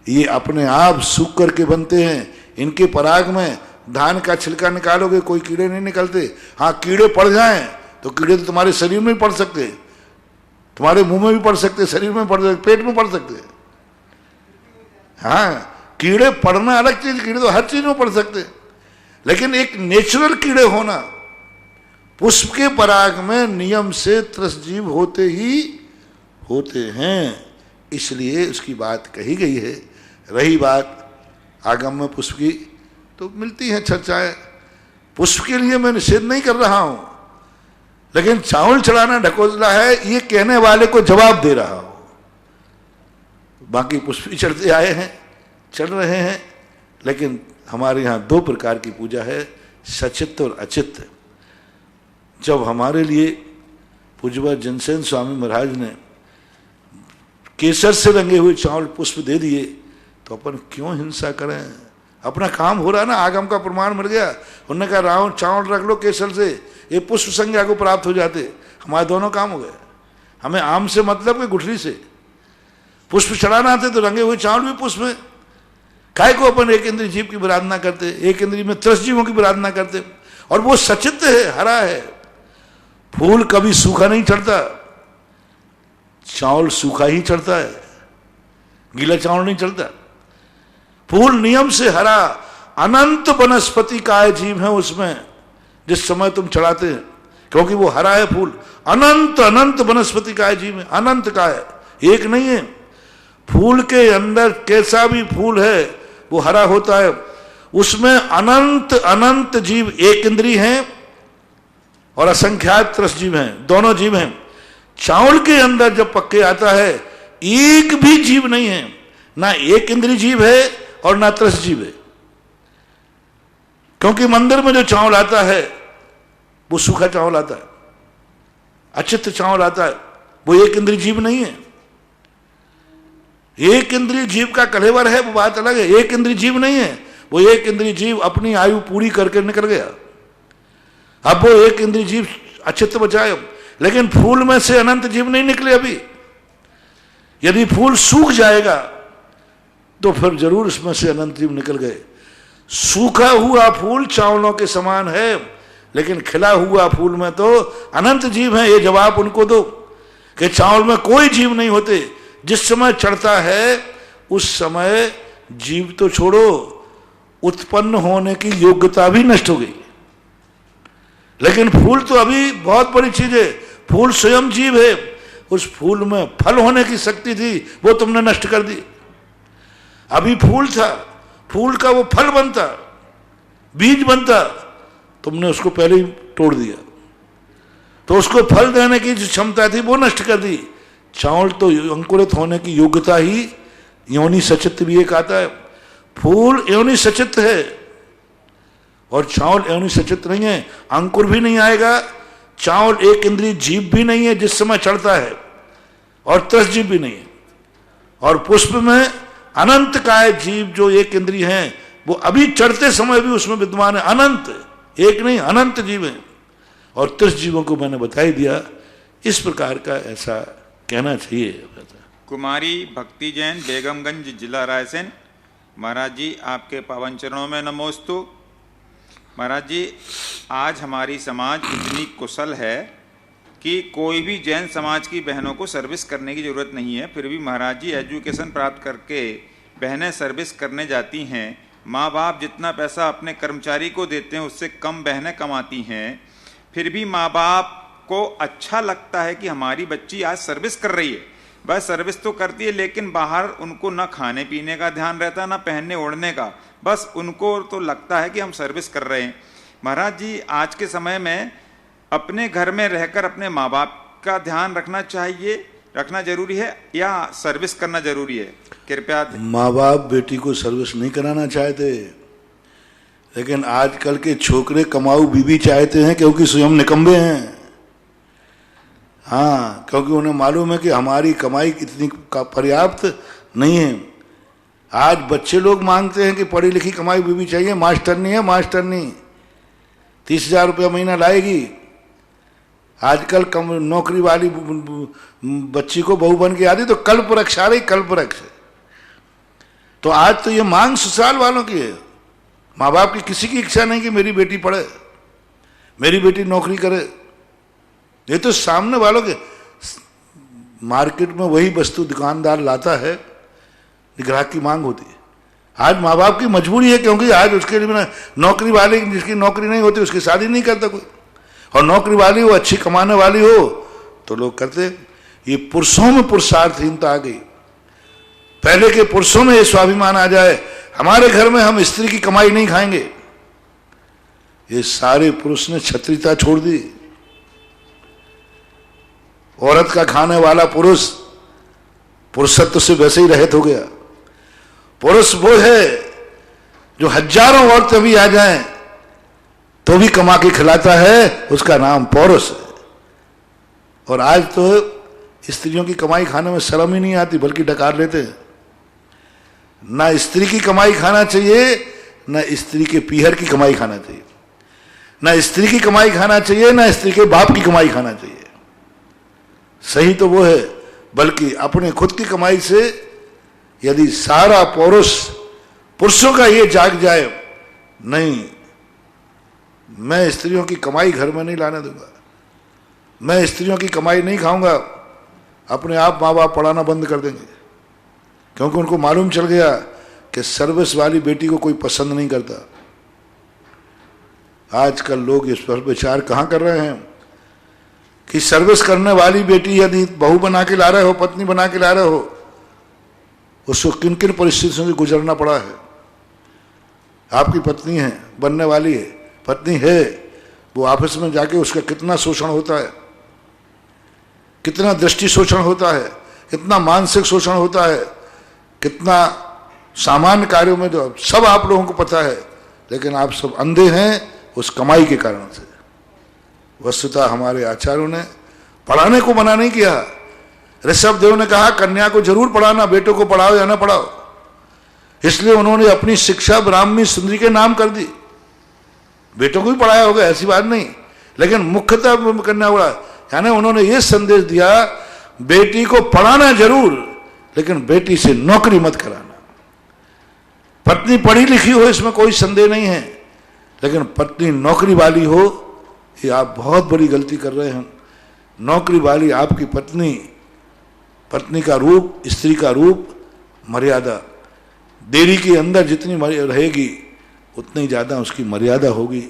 ये अपने आप सूख करके बनते हैं। इनके पराग में धान का छिलका निकालोगे कोई कीड़े नहीं निकलते। हाँ, कीड़े पड़ जाएं तो कीड़े तो तुम्हारे शरीर में भी पड़ सकते, तुम्हारे मुंह में भी पड़ सकते, शरीर में पड़ सकते, पेट में पड़ सकते। हाँ, कीड़े पड़ना अलग चीज, कीड़े तो हर चीज में पड़ सकते। लेकिन एक नेचुरल कीड़े होना, पुष्प के पराग में नियम से त्रसजीव होते ही होते हैं, इसलिए उसकी बात कही गई है। रही बात आगम में पुष्प की, तो मिलती हैं चर्चाएं। पुष्प के लिए मैं निषेध नहीं कर रहा हूं, लेकिन चावल चढ़ाना ढकोसला है ये कहने वाले को जवाब दे रहा हूं। बाकी पुष्प ही चढ़ते आए हैं, चढ़ रहे हैं। लेकिन हमारे यहाँ दो प्रकार की पूजा है, सचित्त और अचित्त। जब हमारे लिए पूज्यपाद जनसेन स्वामी महाराज ने केसर से रंगे हुए चावल पुष्प दे दिए, तो अपन क्यों हिंसा करें? अपना काम हो रहा ना, आगम का प्रमाण मिल गया। उन्होंने कहा रावण चावल रख लो केसर से, ये पुष्प संज्ञा को प्राप्त हो जाते, हमारे दोनों काम हो गए। हमें आम से मतलब कि गुठली से पुष्प चढ़ाना आते तो रंगे हुए चावल भी पुष्प है। काय को अपन एक इंद्रिय जीव की विराधना करते, एक इंद्रिय में त्रस जीवों की विराधना करते। और वो सचित्त है, हरा है। फूल कभी सूखा नहीं चढ़ता, चावल सूखा ही चढ़ता है, गीला चावल नहीं चढ़ता। फूल नियम से हरा, अनंत वनस्पति काय जीव है उसमें जिस समय तुम चढ़ाते हैं, क्योंकि वो हरा है फूल। अनंत अनंत वनस्पति काय जीव है, अनंत काय, एक नहीं है। फूल के अंदर कैसा भी फूल है वो हरा होता है, उसमें अनंत अनंत जीव एक इंद्री हैं और असंख्यात त्रस जीव हैं, दोनों जीव हैं। चावल के अंदर जब पक्के आता है एक भी जीव नहीं है, ना एक इंद्री जीव है और ना त्रस जीव है। क्योंकि मंदिर में जो चावल आता है वो सूखा चावल आता है, अचित्त चावल आता है, वो एक इंद्री जीव नहीं है। एक इंद्रिय जीव का कलेवर है वो बात अलग है, एक इंद्रिय जीव नहीं है। वो एक इंद्रिय जीव अपनी आयु पूरी करके निकल गया, अब वो एक इंद्रिय जीव अचित्त बचाए। लेकिन फूल में से अनंत जीव नहीं निकले अभी। यदि फूल सूख जाएगा तो फिर जरूर उसमें से अनंत जीव निकल गए। सूखा हुआ फूल चावलों के समान है, लेकिन खिला हुआ फूल में तो अनंत जीव हैं। ये जवाब उनको दो कि चावल में कोई जीव नहीं होते। जिस समय चढ़ता है उस समय जीव तो छोड़ो, उत्पन्न होने की योग्यता भी नष्ट हो गई। लेकिन फूल तो अभी बहुत बड़ी चीज है, फूल स्वयं जीव है। उस फूल में फल होने की शक्ति थी, वो तुमने नष्ट कर दी। अभी फूल था, फूल का वो फल बनता, बीज बनता, तुमने उसको पहले ही तोड़ दिया, तो उसको फल देने की जो क्षमता थी वो नष्ट कर दी। चावल तो अंकुरित होने की योग्यता ही, योनि सचित्त भी एक आता है। फूल योनि सचित्त है और चावल योनि सचित्त नहीं है। अंकुर भी नहीं आएगा, चावल एक इंद्रिय जीव भी नहीं है जिस समय चढ़ता है, और त्रस जीव भी नहीं है। और पुष्प में अनंत काय जीव जो एक इंद्रिय हैं वो अभी चढ़ते समय भी उसमें विद्यमान है। अनंत, एक नहीं, अनंत जीव है। और त्रस जीवों को मैंने बता ही दिया। इस प्रकार का ऐसा कहना चाहिए। कुमारी भक्ति जैन, बेगमगंज, जिला रायसेन। महाराज जी आपके पावन चरणों में नमोस्तु। महाराज जी, आज हमारी समाज इतनी कुशल है कि कोई भी जैन समाज की बहनों को सर्विस करने की जरूरत नहीं है। फिर भी महाराज जी एजुकेशन प्राप्त करके बहनें सर्विस करने जाती हैं। माँ बाप जितना पैसा अपने कर्मचारी को देते हैं उससे कम बहनें कमाती हैं। फिर भी माँ बाप को अच्छा लगता है कि हमारी बच्ची आज सर्विस कर रही है। बस सर्विस तो करती है, लेकिन बाहर उनको ना खाने पीने का ध्यान रहता, ना पहनने ओढ़ने का। बस उनको तो लगता है कि हम सर्विस कर रहे हैं। महाराज जी, आज के समय में अपने घर में रहकर अपने माँ बाप का ध्यान रखना चाहिए, रखना जरूरी है, या सर्विस करना जरूरी है? कृपया। माँ बाप बेटी को सर्विस नहीं कराना चाहते, लेकिन आजकल के छोकरे कमाऊ बीवी चाहते हैं, क्योंकि स्वयं निकम्बे हैं। हाँ, क्योंकि उन्हें मालूम है कि हमारी कमाई इतनी पर्याप्त नहीं है। आज बच्चे लोग मांगते हैं कि पढ़ी लिखी कमाई बीवी चाहिए। मास्टरनी है, मास्टरनी 30,000 रुपया महीना लाएगी। आजकल कम नौकरी वाली बच्ची को बहू बन के आती तो कल्पवृक्ष आ रही, कल्पवृक्ष। तो आज तो ये मांग ससुराल वालों की है। माँ बाप की किसी की इच्छा नहीं कि मेरी बेटी पढ़े, मेरी बेटी नौकरी करे। ये तो सामने वालों के, मार्केट में वही वस्तु दुकानदार लाता है, ग्राहक की मांग होती है। आज माँ बाप की मजबूरी है, क्योंकि आज उसके लिए नौकरी वाले, जिसकी नौकरी नहीं होती उसकी शादी नहीं करता कोई, और नौकरी वाली हो, अच्छी कमाने वाली हो तो लोग करते। ये पुरुषों में पुरुषार्थहीनता आ गई। पहले के पुरुषों में ये स्वाभिमान आ जाए, हमारे घर में हम स्त्री की कमाई नहीं खाएंगे। ये सारे पुरुष ने क्षत्रियता छोड़ दी। औरत का खाने वाला पुरुष पुरुषत्व से वैसे ही रहित हो गया। पुरुष वो है जो हजारों औरतें भी आ जाएं तो भी कमा के खिलाता है, उसका नाम पौरुष है। और आज तो स्त्रियों की कमाई खाने में शर्म ही नहीं आती, बल्कि डकार लेते हैं। ना स्त्री की कमाई खाना चाहिए, ना स्त्री के पीहर की कमाई खाना चाहिए, ना स्त्री की कमाई खाना चाहिए, ना स्त्री के बाप की कमाई खाना चाहिए। सही तो वो है, बल्कि अपने खुद की कमाई से यदि सारा पुरुषों का ये जाग जाए, नहीं मैं स्त्रियों की कमाई घर में नहीं लाने दूंगा, मैं स्त्रियों की कमाई नहीं खाऊंगा, अपने आप माँ बाप पढ़ाना बंद कर देंगे। क्योंकि उनको मालूम चल गया कि सर्विस वाली बेटी को कोई पसंद नहीं करता। आजकल लोग इस पर विचार कहाँ कर रहे हैं कि सर्विस करने वाली बेटी यदि बहू बना के ला रहे हो, पत्नी बना के ला रहे हो, उसको किन किन परिस्थितियों से गुजरना पड़ा है। आपकी पत्नी है, बनने वाली है, पत्नी है, वो ऑफिस में जाके उसका कितना शोषण होता है, कितना दृष्टि शोषण होता है, कितना मानसिक शोषण होता है, कितना सामान्य कार्यों में, जो सब आप लोगों को पता है। लेकिन आप सब अंधे हैं उस कमाई के कारण से। वस्तुतः हमारे आचार्यों ने पढ़ाने को मना नहीं किया। ऋषभ देव ने कहा कन्या को जरूर पढ़ाना, बेटों को पढ़ाओ या ना पढ़ाओ। इसलिए उन्होंने अपनी शिक्षा ब्राह्मणी सुंदरी के नाम कर दी। बेटों को भी पढ़ाया होगा, ऐसी बात नहीं, लेकिन मुख्यतः कन्या पढ़ा। यानी उन्होंने ये संदेश दिया, बेटी को पढ़ाना जरूर, लेकिन बेटी से नौकरी मत कराना। पत्नी पढ़ी लिखी हो, इसमें कोई संदेह नहीं है, लेकिन पत्नी नौकरी वाली हो, ये आप बहुत बड़ी गलती कर रहे हैं। नौकरी वाली आपकी पत्नी, पत्नी का रूप, स्त्री का रूप, मर्यादा, देरी के अंदर जितनी रहेगी उतनी ज़्यादा उसकी मर्यादा होगी।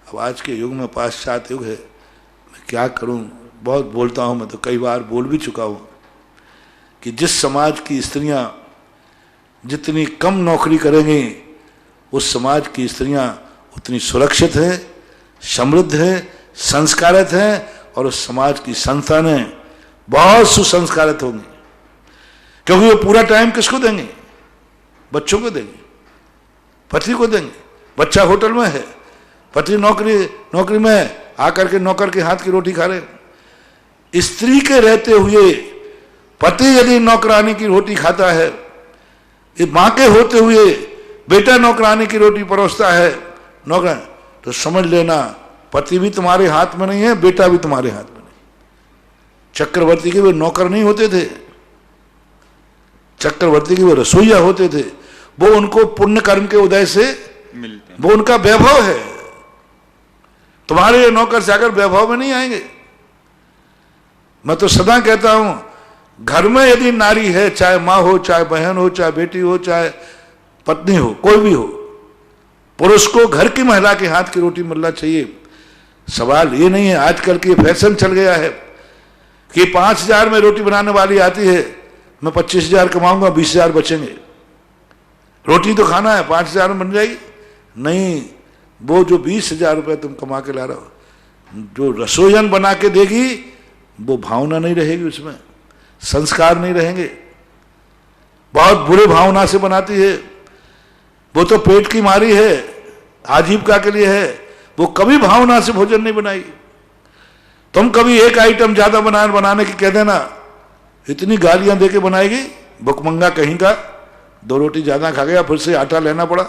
अब आज के युग में पाश्चात्य युग है, मैं क्या करूं, बहुत बोलता हूं, मैं तो कई बार बोल भी चुका हूं कि जिस समाज की स्त्रियां जितनी कम नौकरी करेंगी, उस समाज की स्त्रियां उतनी सुरक्षित हैं, समृद्ध हैं, संस्कारित हैं, और उस समाज की संतानें बहुत सुसंस्कारित होंगी। क्योंकि वो पूरा टाइम किसको देंगे? बच्चों को देंगे, पति को देंगे। बच्चा होटल में है, पति नौकरी में है, आकर के नौकर के हाथ की रोटी खा रहे। स्त्री के रहते हुए पति यदि नौकरानी की रोटी खाता है, मां के होते हुए बेटा नौकरानी की रोटी परोसता है, नौकर, तो समझ लेना पति भी तुम्हारे हाथ में नहीं है, बेटा भी तुम्हारे हाथ में नहीं। चक्रवर्ती के वे नौकर नहीं होते थे, चक्रवर्ती के वे रसोइया होते थे। वो उनको पुण्य कर्म के उदय से मिलते हैं, वो उनका वैभव है। तुम्हारे नौकर से अगर वैभव में नहीं आएंगे। मैं तो सदा कहता हूं, घर में यदि नारी है, चाहे माँ हो, चाहे बहन हो, चाहे बेटी हो, चाहे पत्नी हो, कोई भी हो, पुरुष को घर की महिला के हाथ की रोटी मिलना चाहिए। सवाल ये नहीं है, आजकल की फैशन चल गया है कि 5,000 में रोटी बनाने वाली आती है, मैं 25,000 कमाऊंगा, 20,000 बचेंगे। रोटी तो खाना है, 5,000 में बन जाएगी। नहीं, वो जो 20,000 रुपये तुम कमा के ला रहे हो, जो रसोईयन बना के देगी, वो भावना नहीं रहेगी, उसमें संस्कार नहीं रहेंगे। बहुत बुरे भावना से बनाती है। वो तो पेट की मारी है, आजीविका के लिए है, वो कभी भावना से भोजन नहीं बनाएगी। तुम कभी एक आइटम ज्यादा बनाने की कह देना, इतनी गालियां देके बनाएगी, भुखमंगा कहीं का, 2 रोटी ज्यादा खा गया, फिर से आटा लेना पड़ा।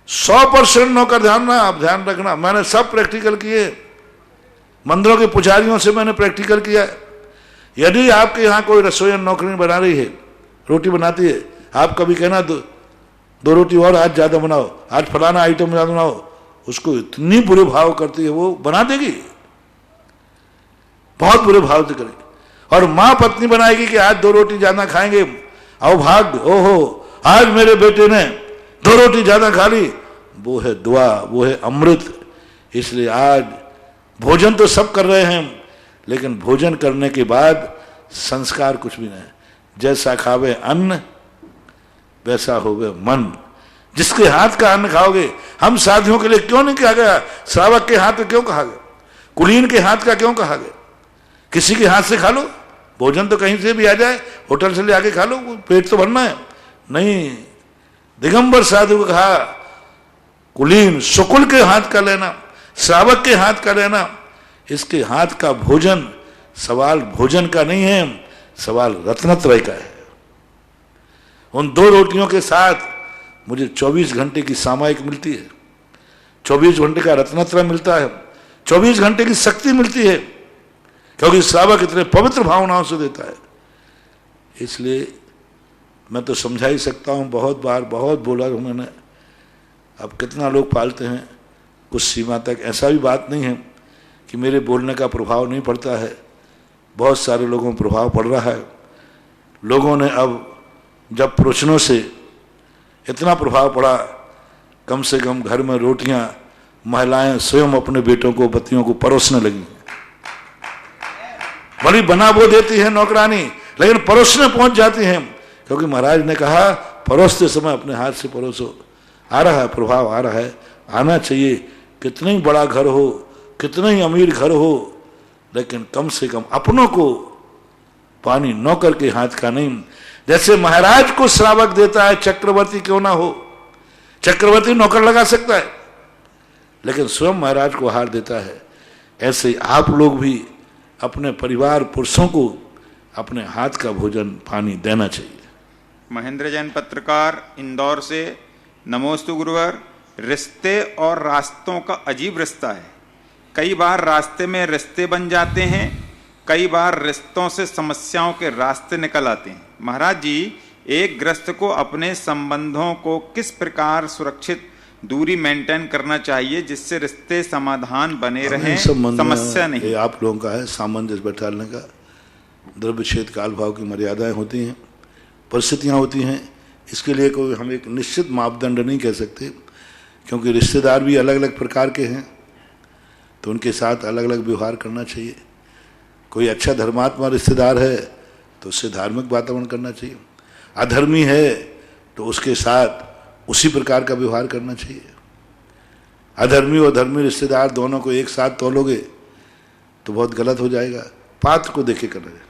100% नौकर ध्यान रखना। मैंने सब प्रैक्टिकल किए, मंदिरों के पुजारियों से मैंने प्रैक्टिकल किया। यदि आपके यहां कोई रसोईया नौकरी बना रही है, रोटी बनाती है, आप कभी कहना 2 रोटी और आज ज्यादा बनाओ, आज फलाना आइटम ज्यादा बनाओ, उसको इतनी बुरे भाव करती है, वो बना देगी, बहुत बुरे भाव से करेगी। और मां पत्नी बनाएगी कि आज 2 रोटी ज्यादा खाएंगे, अवभाग्य, ओहो आज मेरे बेटे ने 2 रोटी ज्यादा खा ली, वो है दुआ, वो है अमृत। इसलिए आज भोजन तो सब कर रहे हैं, लेकिन भोजन करने के बाद संस्कार कुछ भी नहीं। जैसा खावे अन्न वैसा होवे मन। जिसके हाथ का अन्न खाओगे, हम साधियों के लिए क्यों नहीं कहा गया, श्रावक के हाथ में क्यों कहा गया, कुलीन के हाथ का क्यों कहा गया? किसी के हाथ से खा लो, भोजन तो कहीं से भी आ जाए, होटल से ले आके खा लो, पेट तो भरना है। नहीं, दिगंबर साधु को कहा कुलीन शुकुल के हाथ का लेना, श्रावक के हाथ का लेना। इसके हाथ का भोजन सवाल भोजन का नहीं है, सवाल रत्नत्रय का है। उन 2 रोटियों के साथ मुझे 24 घंटे की सामायिक मिलती है, 24 घंटे का रत्नत्रय मिलता है, 24 घंटे की शक्ति मिलती है, क्योंकि श्रावक इतने पवित्र भावनाओं से देता है। इसलिए मैं तो समझा ही सकता हूं, बहुत बार बहुत बोला हूं मैंने। अब कितना लोग पालते हैं, कुछ सीमा तक ऐसा भी बात नहीं है कि मेरे बोलने का प्रभाव नहीं पड़ता है, बहुत सारे लोगों पर प्रभाव पड़ रहा है। लोगों ने अब जब प्रवचनों से इतना प्रभाव पड़ा, कम से कम घर में रोटियां महिलाएं स्वयं अपने बेटों को, पतियों को परोसने लगी। बड़ी बना वो देती है नौकरानी, लेकिन परोसने पहुंच जाती हैं, क्योंकि महाराज ने कहा परोसते समय अपने हाथ से परोसो। आ रहा है प्रभाव, आ रहा है, आना चाहिए। कितना ही बड़ा घर हो, कितना ही अमीर घर हो, लेकिन कम से कम अपनों को पानी नौकर के हाथ का नहीं। जैसे महाराज को श्रावक देता है, चक्रवर्ती क्यों ना हो, चक्रवर्ती नौकर लगा सकता है, लेकिन स्वयं महाराज को आहार देता है। ऐसे आप लोग भी अपने परिवार पुरुषों को अपने हाथ का भोजन पानी देना चाहिए। महेंद्र जैन पत्रकार इंदौर से। नमोस्तु गुरुवर। रिश्ते और रास्तों का अजीब रिश्ता है। कई बार रास्ते में रिश्ते बन जाते हैं, कई बार रिश्तों से समस्याओं के रास्ते निकल आते हैं। महाराज जी, एक गृहस्थ को अपने संबंधों को किस प्रकार सुरक्षित दूरी मेंटेन करना चाहिए जिससे रिश्ते समाधान बने रहें, समस्या नहीं? आप लोगों का है सामंजस्य बैठाने का। द्रव्य क्षेत्र काल भाव की मर्यादाएं होती हैं, परिस्थितियां होती हैं। इसके लिए कोई हम एक निश्चित मापदंड नहीं कह सकते, क्योंकि रिश्तेदार भी अलग अलग प्रकार के हैं, तो उनके साथ अलग अलग व्यवहार करना चाहिए। कोई अच्छा धर्मात्मा रिश्तेदार है तो उससे धार्मिक वातावरण करना चाहिए, अधर्मी है तो उसके साथ उसी प्रकार का व्यवहार करना चाहिए। अधर्मी और धर्मी रिश्तेदार दोनों को एक साथ तोलोगे तो बहुत गलत हो जाएगा। पात्र को देखे कर रहे।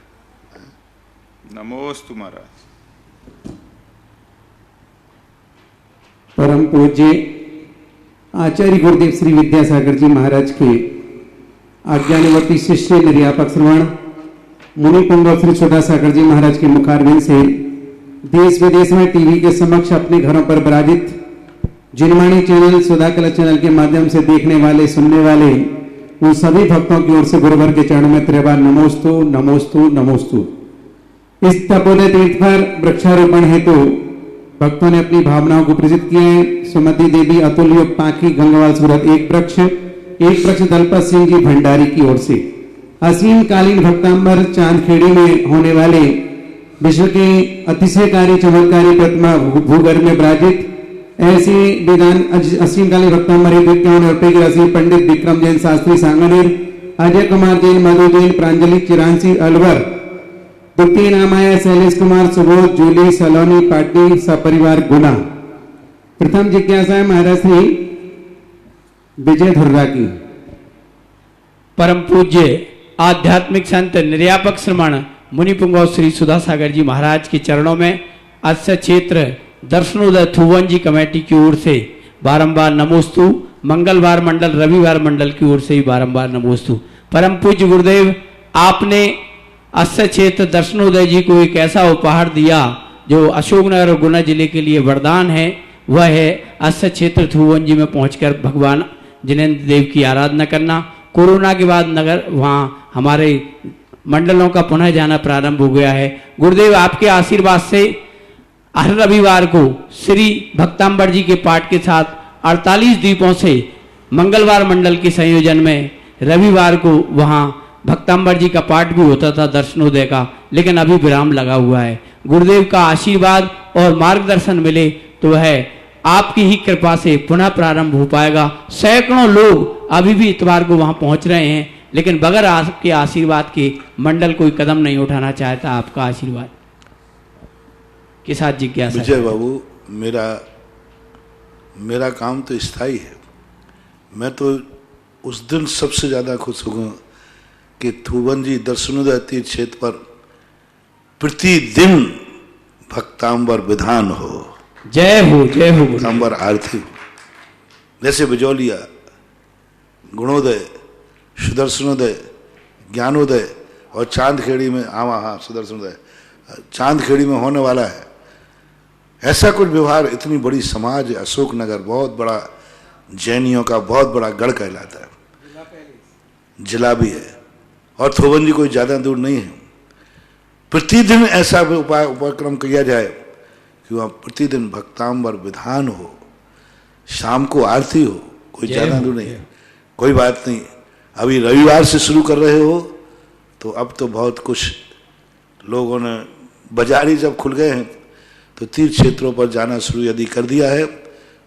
नमोस्तु महाराज। परम पूज्य आचार्य गुरुदेव श्री विद्यासागर जी महाराज के आज्ञानुवर्ती शिष्य निर्यापक श्रवण मुनि पुंगव श्री सुधासागर जी महाराज के मुखारविंद से देश विदेश में टीवी के समक्ष अपने घरों पर विराजित जिनवाणी चैनल, सुधा कला चैनल के माध्यम से देखने वाले, सुनने वाले उन सभी भक्तों की ओर से गुरुवर के चरणों में त्रिबार नमोस्तु नमोस्तु नमोस्तु। इस तपोदय तीर्थ पर वृक्षारोपण हेतु भक्तों ने अपनी भावनाओं को प्रेषित किए हैं। सुमति देवी अतुल्य पाखी गंगवाल सूरत एक वृक्ष दलपत सिंह जी भंडारी की ओर से। असीम कालीन भक्तांबर चांदखेड़ी में होने वाले विश्व के अतिशयकारी चमत्कारी प्रतिमा भूगर्भ में विराजित ऐसे विधान असीम कालीन भक्तांबर हेतु पंडित विक्रम जैन शास्त्री सांगनेर, अजय कुमार जैन, मधु जैन, प्रांजलि चिरांसी अलवर, द्वितीय नाम आया शैलेश कुमार सुबोध, जूली सलोनी पाटनी, सपरिवार गुना। प्रथम जिज्ञासा है महाराज श्री विजय धुर्रा की। परम पूज्य आध्यात्मिक संत निर्यापक श्रमण मुनिपुंगव श्री सुधा सागर जी महाराज के चरणों में अस्य क्षेत्र दर्शनोदय थुवन जी कमेटी की ओर से बारंबार नमोस्तु, मंगलवार मंडल रविवार मंडल की ओर से ही बारंबार नमोस्तु। परम पूज्य गुरुदेव, आपने अस्य क्षेत्र दर्शनोदय जी को एक ऐसा उपहार दिया जो अशोकनगर और गुना जिले के लिए वरदान है। वह है अस्य क्षेत्र थुवन जी में पहुंचकर भगवान जिनेंद्र देव की आराधना करना। कोरोना के बाद नगर वहाँ हमारे मंडलों का पुनः जाना प्रारंभ हो गया है। गुरुदेव, आपके आशीर्वाद से हर रविवार को श्री भक्तांबर जी के पाठ के साथ 48 द्वीपों से मंगलवार मंडल के संयोजन में रविवार को वहाँ भक्तांबर जी का पाठ भी होता था दर्शनोदय का, लेकिन अभी विराम लगा हुआ है। गुरुदेव का आशीर्वाद और मार्गदर्शन मिले तो वह आपकी ही कृपा से पुनः प्रारंभ हो पाएगा। सैकड़ों लोग अभी भी इतवार को वहां पहुंच रहे हैं, लेकिन बगैर आपके आशीर्वाद के मंडल कोई कदम नहीं उठाना चाहता। आपका आशीर्वाद के साथ जिज्ञासा। विजय बाबू, मेरा काम तो स्थायी है। मैं तो उस दिन सबसे ज्यादा खुश होगा कि थुवन जी दर्शनोदय तीर्थ क्षेत्र पर प्रतिदिन भक्तांबर विधान हो। जय हो, जय हो। भक्तांबर आरती हो। जैसे बिजौलिया, गुणोदय, सुदर्शनोदय, ज्ञानोदय और चांदखेड़ी में सुदर्शनोदय चांदखेड़ी में होने वाला है। ऐसा कुछ व्यवहार, इतनी बड़ी समाज, अशोकनगर बहुत बड़ा जैनियों का बहुत बड़ा गढ़ कहलाता है, जिला भी है, और थोवन जी कोई ज़्यादा दूर नहीं है। प्रतिदिन ऐसा उपक्रम किया जाए कि वहाँ प्रतिदिन भक्तांबर विधान हो, शाम को आरती हो, कोई ज़्यादा दूर नहीं है। कोई बात नहीं, अभी रविवार से शुरू कर रहे हो तो अब तो बहुत कुछ लोगों ने, बाजार ही जब खुल गए हैं तो तीर्थ क्षेत्रों पर जाना शुरू यदि कर दिया है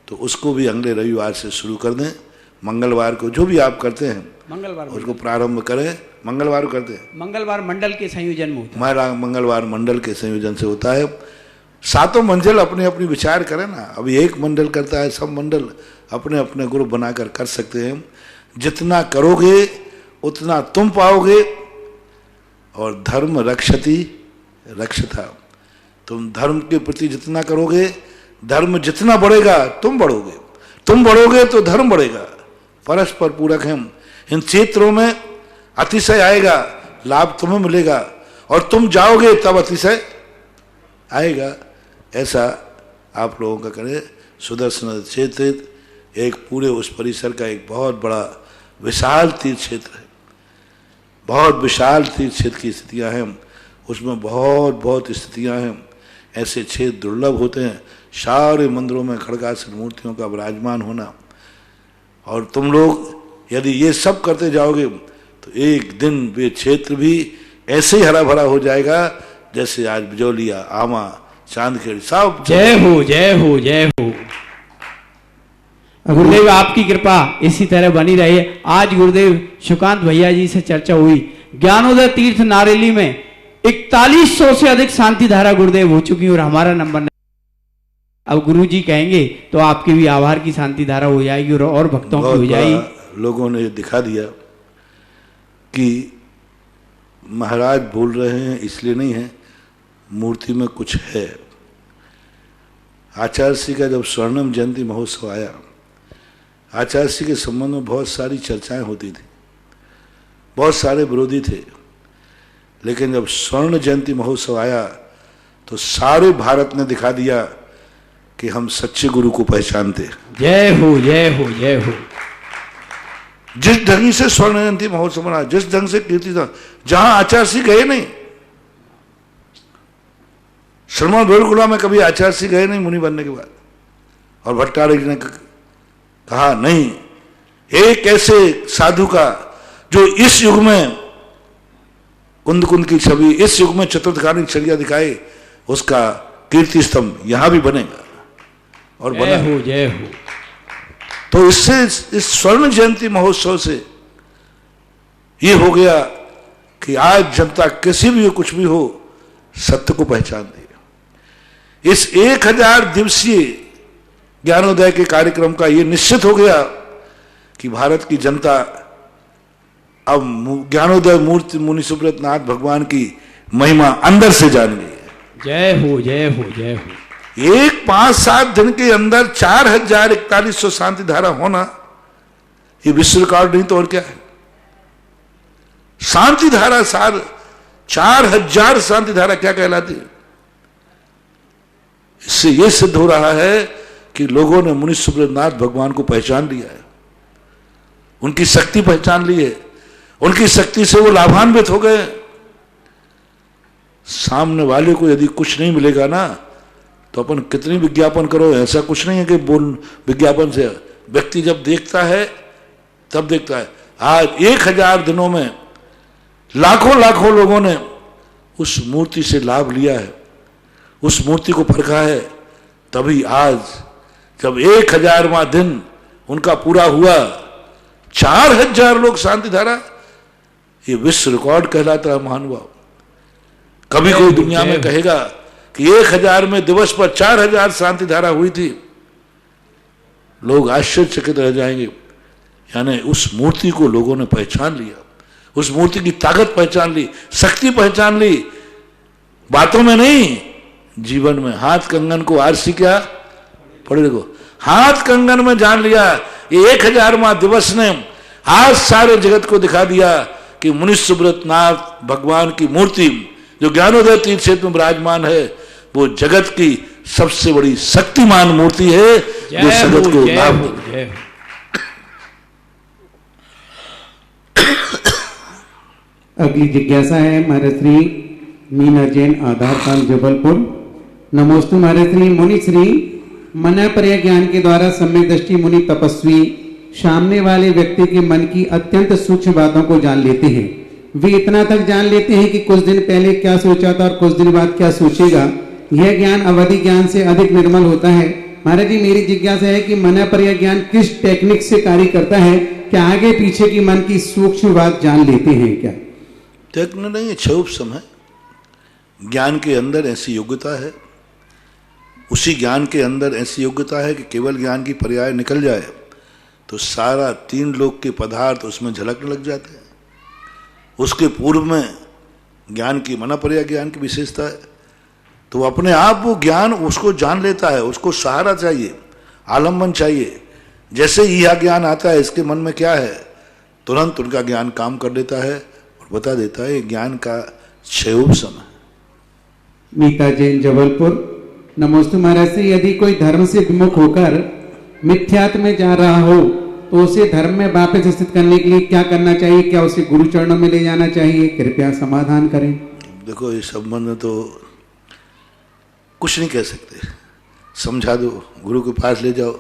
तो उसको भी अगले रविवार से शुरू कर दें। मंगलवार को जो भी आप करते हैं मंगलवार उसको प्रारंभ करें। मंगलवार को करते हैं, मंगलवार मंडल के संयोजन में होता है। मंगलवार मंडल के संयोजन से होता है। सातों मंडल अपने अपनी विचार करें ना। अभी एक मंडल करता है, सब मंडल अपने अपने ग्रुप बनाकर कर सकते हैं। जितना करोगे उतना तुम पाओगे, और धर्म रक्षति रक्षता। तुम धर्म के प्रति जितना करोगे, धर्म जितना बढ़ेगा तुम बढ़ोगे, तुम बढ़ोगे तो धर्म बढ़ेगा। परस्पर पूरक हैं। इन क्षेत्रों में अतिशय आएगा, लाभ तुम्हें मिलेगा, और तुम जाओगे तब अतिशय आएगा। ऐसा आप लोगों का करें। सुदर्शन क्षेत्र एक पूरे उस परिसर का एक बहुत बड़ा विशाल तीर्थ क्षेत्र है। बहुत विशाल तीर्थ क्षेत्र की स्थितियाँ हैं, उसमें बहुत स्थितियाँ हैं। ऐसे क्षेत्र दुर्लभ होते हैं। सारे मंदिरों में खड़गासन मूर्तियों का विराजमान होना, और तुम लोग यदि ये सब करते जाओगे तो एक दिन वे क्षेत्र भी ऐसे ही हरा भरा हो जाएगा जैसे आज बिजौलिया, आमा, चांदखेड़ी सब। जय हो, जय हो, जय हो। गुरुदेव, आपकी कृपा इसी तरह बनी रहे। आज गुरुदेव सुकांत भैया जी से चर्चा हुई, ज्ञानोदय तीर्थ नारेली में 4100 से अधिक शांति धारा गुरुदेव हो चुकी, और हमारा नंबर नहीं। अब गुरु जी कहेंगे तो आपकी भी आभार की शांति धारा हो जाएगी और भक्तों की हो जाएगी। लोगों ने दिखा दिया कि महाराज बोल रहे हैं इसलिए नहीं है, मूर्ति में कुछ है। आचार्य श्री का जब स्वर्णिम जयंती महोत्सव आया, आचार्य श्री के संबंध में बहुत सारी चर्चाएं होती थी, बहुत सारे विरोधी थे, लेकिन जब स्वर्ण जयंती महोत्सव आया तो सारे भारत ने दिखा दिया कि हम सच्चे गुरु को पहचानते। जय हो, जय हो, जय हो। जिस ढंग से स्वर्ण जयंती महोत्सव मना, जिस ढंग से कीर्ति, जहां आचार्य श्री गए नहीं, श्रमण बेलगुड़ा में कभी आचार्य श्री गए नहीं मुनि बनने के बाद। और भट्टारक जी ने कहा नहीं, एक ऐसे साधु का जो इस युग में कुंद कुंद की छवि, इस युग में चतुर्थकालिक चर्या दिखाए, उसका कीर्ति स्तंभ यहां भी बनेगा, और बना। जय हो, जय हो। तो इससे, इस स्वर्ण जयंती महोत्सव से ये हो गया कि आज जनता किसी भी कुछ भी हो, सत्य को पहचान दी। इस 1000 दिवसीय ज्ञानोदय के कार्यक्रम का ये निश्चित हो गया कि भारत की जनता अब ज्ञानोदय मूर्ति मुनि सुब्रत नाथ भगवान की महिमा अंदर से जान ली है। जय हो जय हो जय हो। एक 5-7 दिन के अंदर 4,4100 शांति धारा होना, ये विश्व रिकॉर्ड नहीं तो और क्या है। शांति धारा 4,000 शांति धारा क्या कहलाती है। इससे यह सिद्ध हो रहा है कि लोगों ने मुनि सुब्रतनाथ भगवान को पहचान लिया है, उनकी शक्ति पहचान ली है, उनकी शक्ति से वो लाभान्वित हो गए। सामने वाले को यदि कुछ नहीं मिलेगा ना, तो अपन कितनी विज्ञापन करो, ऐसा कुछ नहीं है कि बोल विज्ञापन से व्यक्ति जब देखता है तब देखता है। आज 1000 दिनों में लाखों लोगों ने उस मूर्ति से लाभ लिया है, उस मूर्ति को परखा है। तभी आज जब 1000वां दिन उनका पूरा हुआ, 4000 लोग शांति धारा, ये विश्व रिकॉर्ड कहलाता है महानुभाव। कभी कोई दुनिया में कहेगा कि 1000वें दिवस पर 4000 शांति धारा हुई थी, लोग आश्चर्यचकित रह जाएंगे। यानी उस मूर्ति को लोगों ने पहचान लिया, उस मूर्ति की ताकत पहचान ली, शक्ति पहचान ली, बातों में नहीं, जीवन में। हाथ कंगन को आरसी क्या पढ़े देखो, हाथ कंगन में जान लिया। ये 1000वां दिवस ने आज सारे जगत को दिखा दिया कि मुनि सुब्रतनाथ भगवान की मूर्ति जो ज्ञानोदय तीर्थ क्षेत्र में विराजमान है, वो जगत की सबसे बड़ी शक्तिमान मूर्ति है, जो जगत को लाभ देती है। अगली जिज्ञासा है महाराज श्री मीना जैन, आधार कार्ड जबलपुर। नमोस्तु महाराज श्री। मुनि श्री मन पर्य ज्ञान के द्वारा सम्यक दृष्टि मुनि तपस्वी सामने वाले व्यक्ति के मन की अत्यंत सूक्ष्म बातों को जान लेते हैं। वे इतना तक जान लेते हैं कि कुछ दिन पहले क्या सोचा था और कुछ दिन बाद क्या सोचेगा। यह ज्ञान अवधि ज्ञान से अधिक निर्मल होता है। महाराज जी, मेरी जिज्ञासा है कि मन पर्य ज्ञान किस टेक्निक से कार्य करता है? क्या आगे पीछे की मन की सूक्ष्म बात जान लेते हैं क्या? टेक्निक नहीं है, क्षोभसम है। ज्ञान के अंदर ऐसी योग्यता है, उसी ज्ञान के अंदर ऐसी योग्यता है कि केवल ज्ञान की पर्याय निकल जाए तो सारा 3 लोक के पदार्थ उसमें झलकने लग जाते हैं। उसके पूर्व में ज्ञान की मना पर्याय ज्ञान की विशेषता है, तो अपने आप वो ज्ञान उसको जान लेता है। उसको सहारा चाहिए, आलम्बन चाहिए। जैसे ही यह ज्ञान आता है इसके मन में क्या है, तुरंत उनका ज्ञान काम कर देता है और बता देता है। ज्ञान का क्षयोपशम है। मीता जैन जबलपुर। नमोस्तु महाराज से। यदि कोई धर्म से विमुख होकर मिथ्यात्व में जा रहा हो तो उसे धर्म में वापस स्थित करने के लिए क्या करना चाहिए? क्या उसे गुरु चरणों में ले जाना चाहिए? कृपया समाधान करें। देखो, इस संबंध में तो कुछ नहीं कह सकते। समझा दो, गुरु के पास ले जाओ।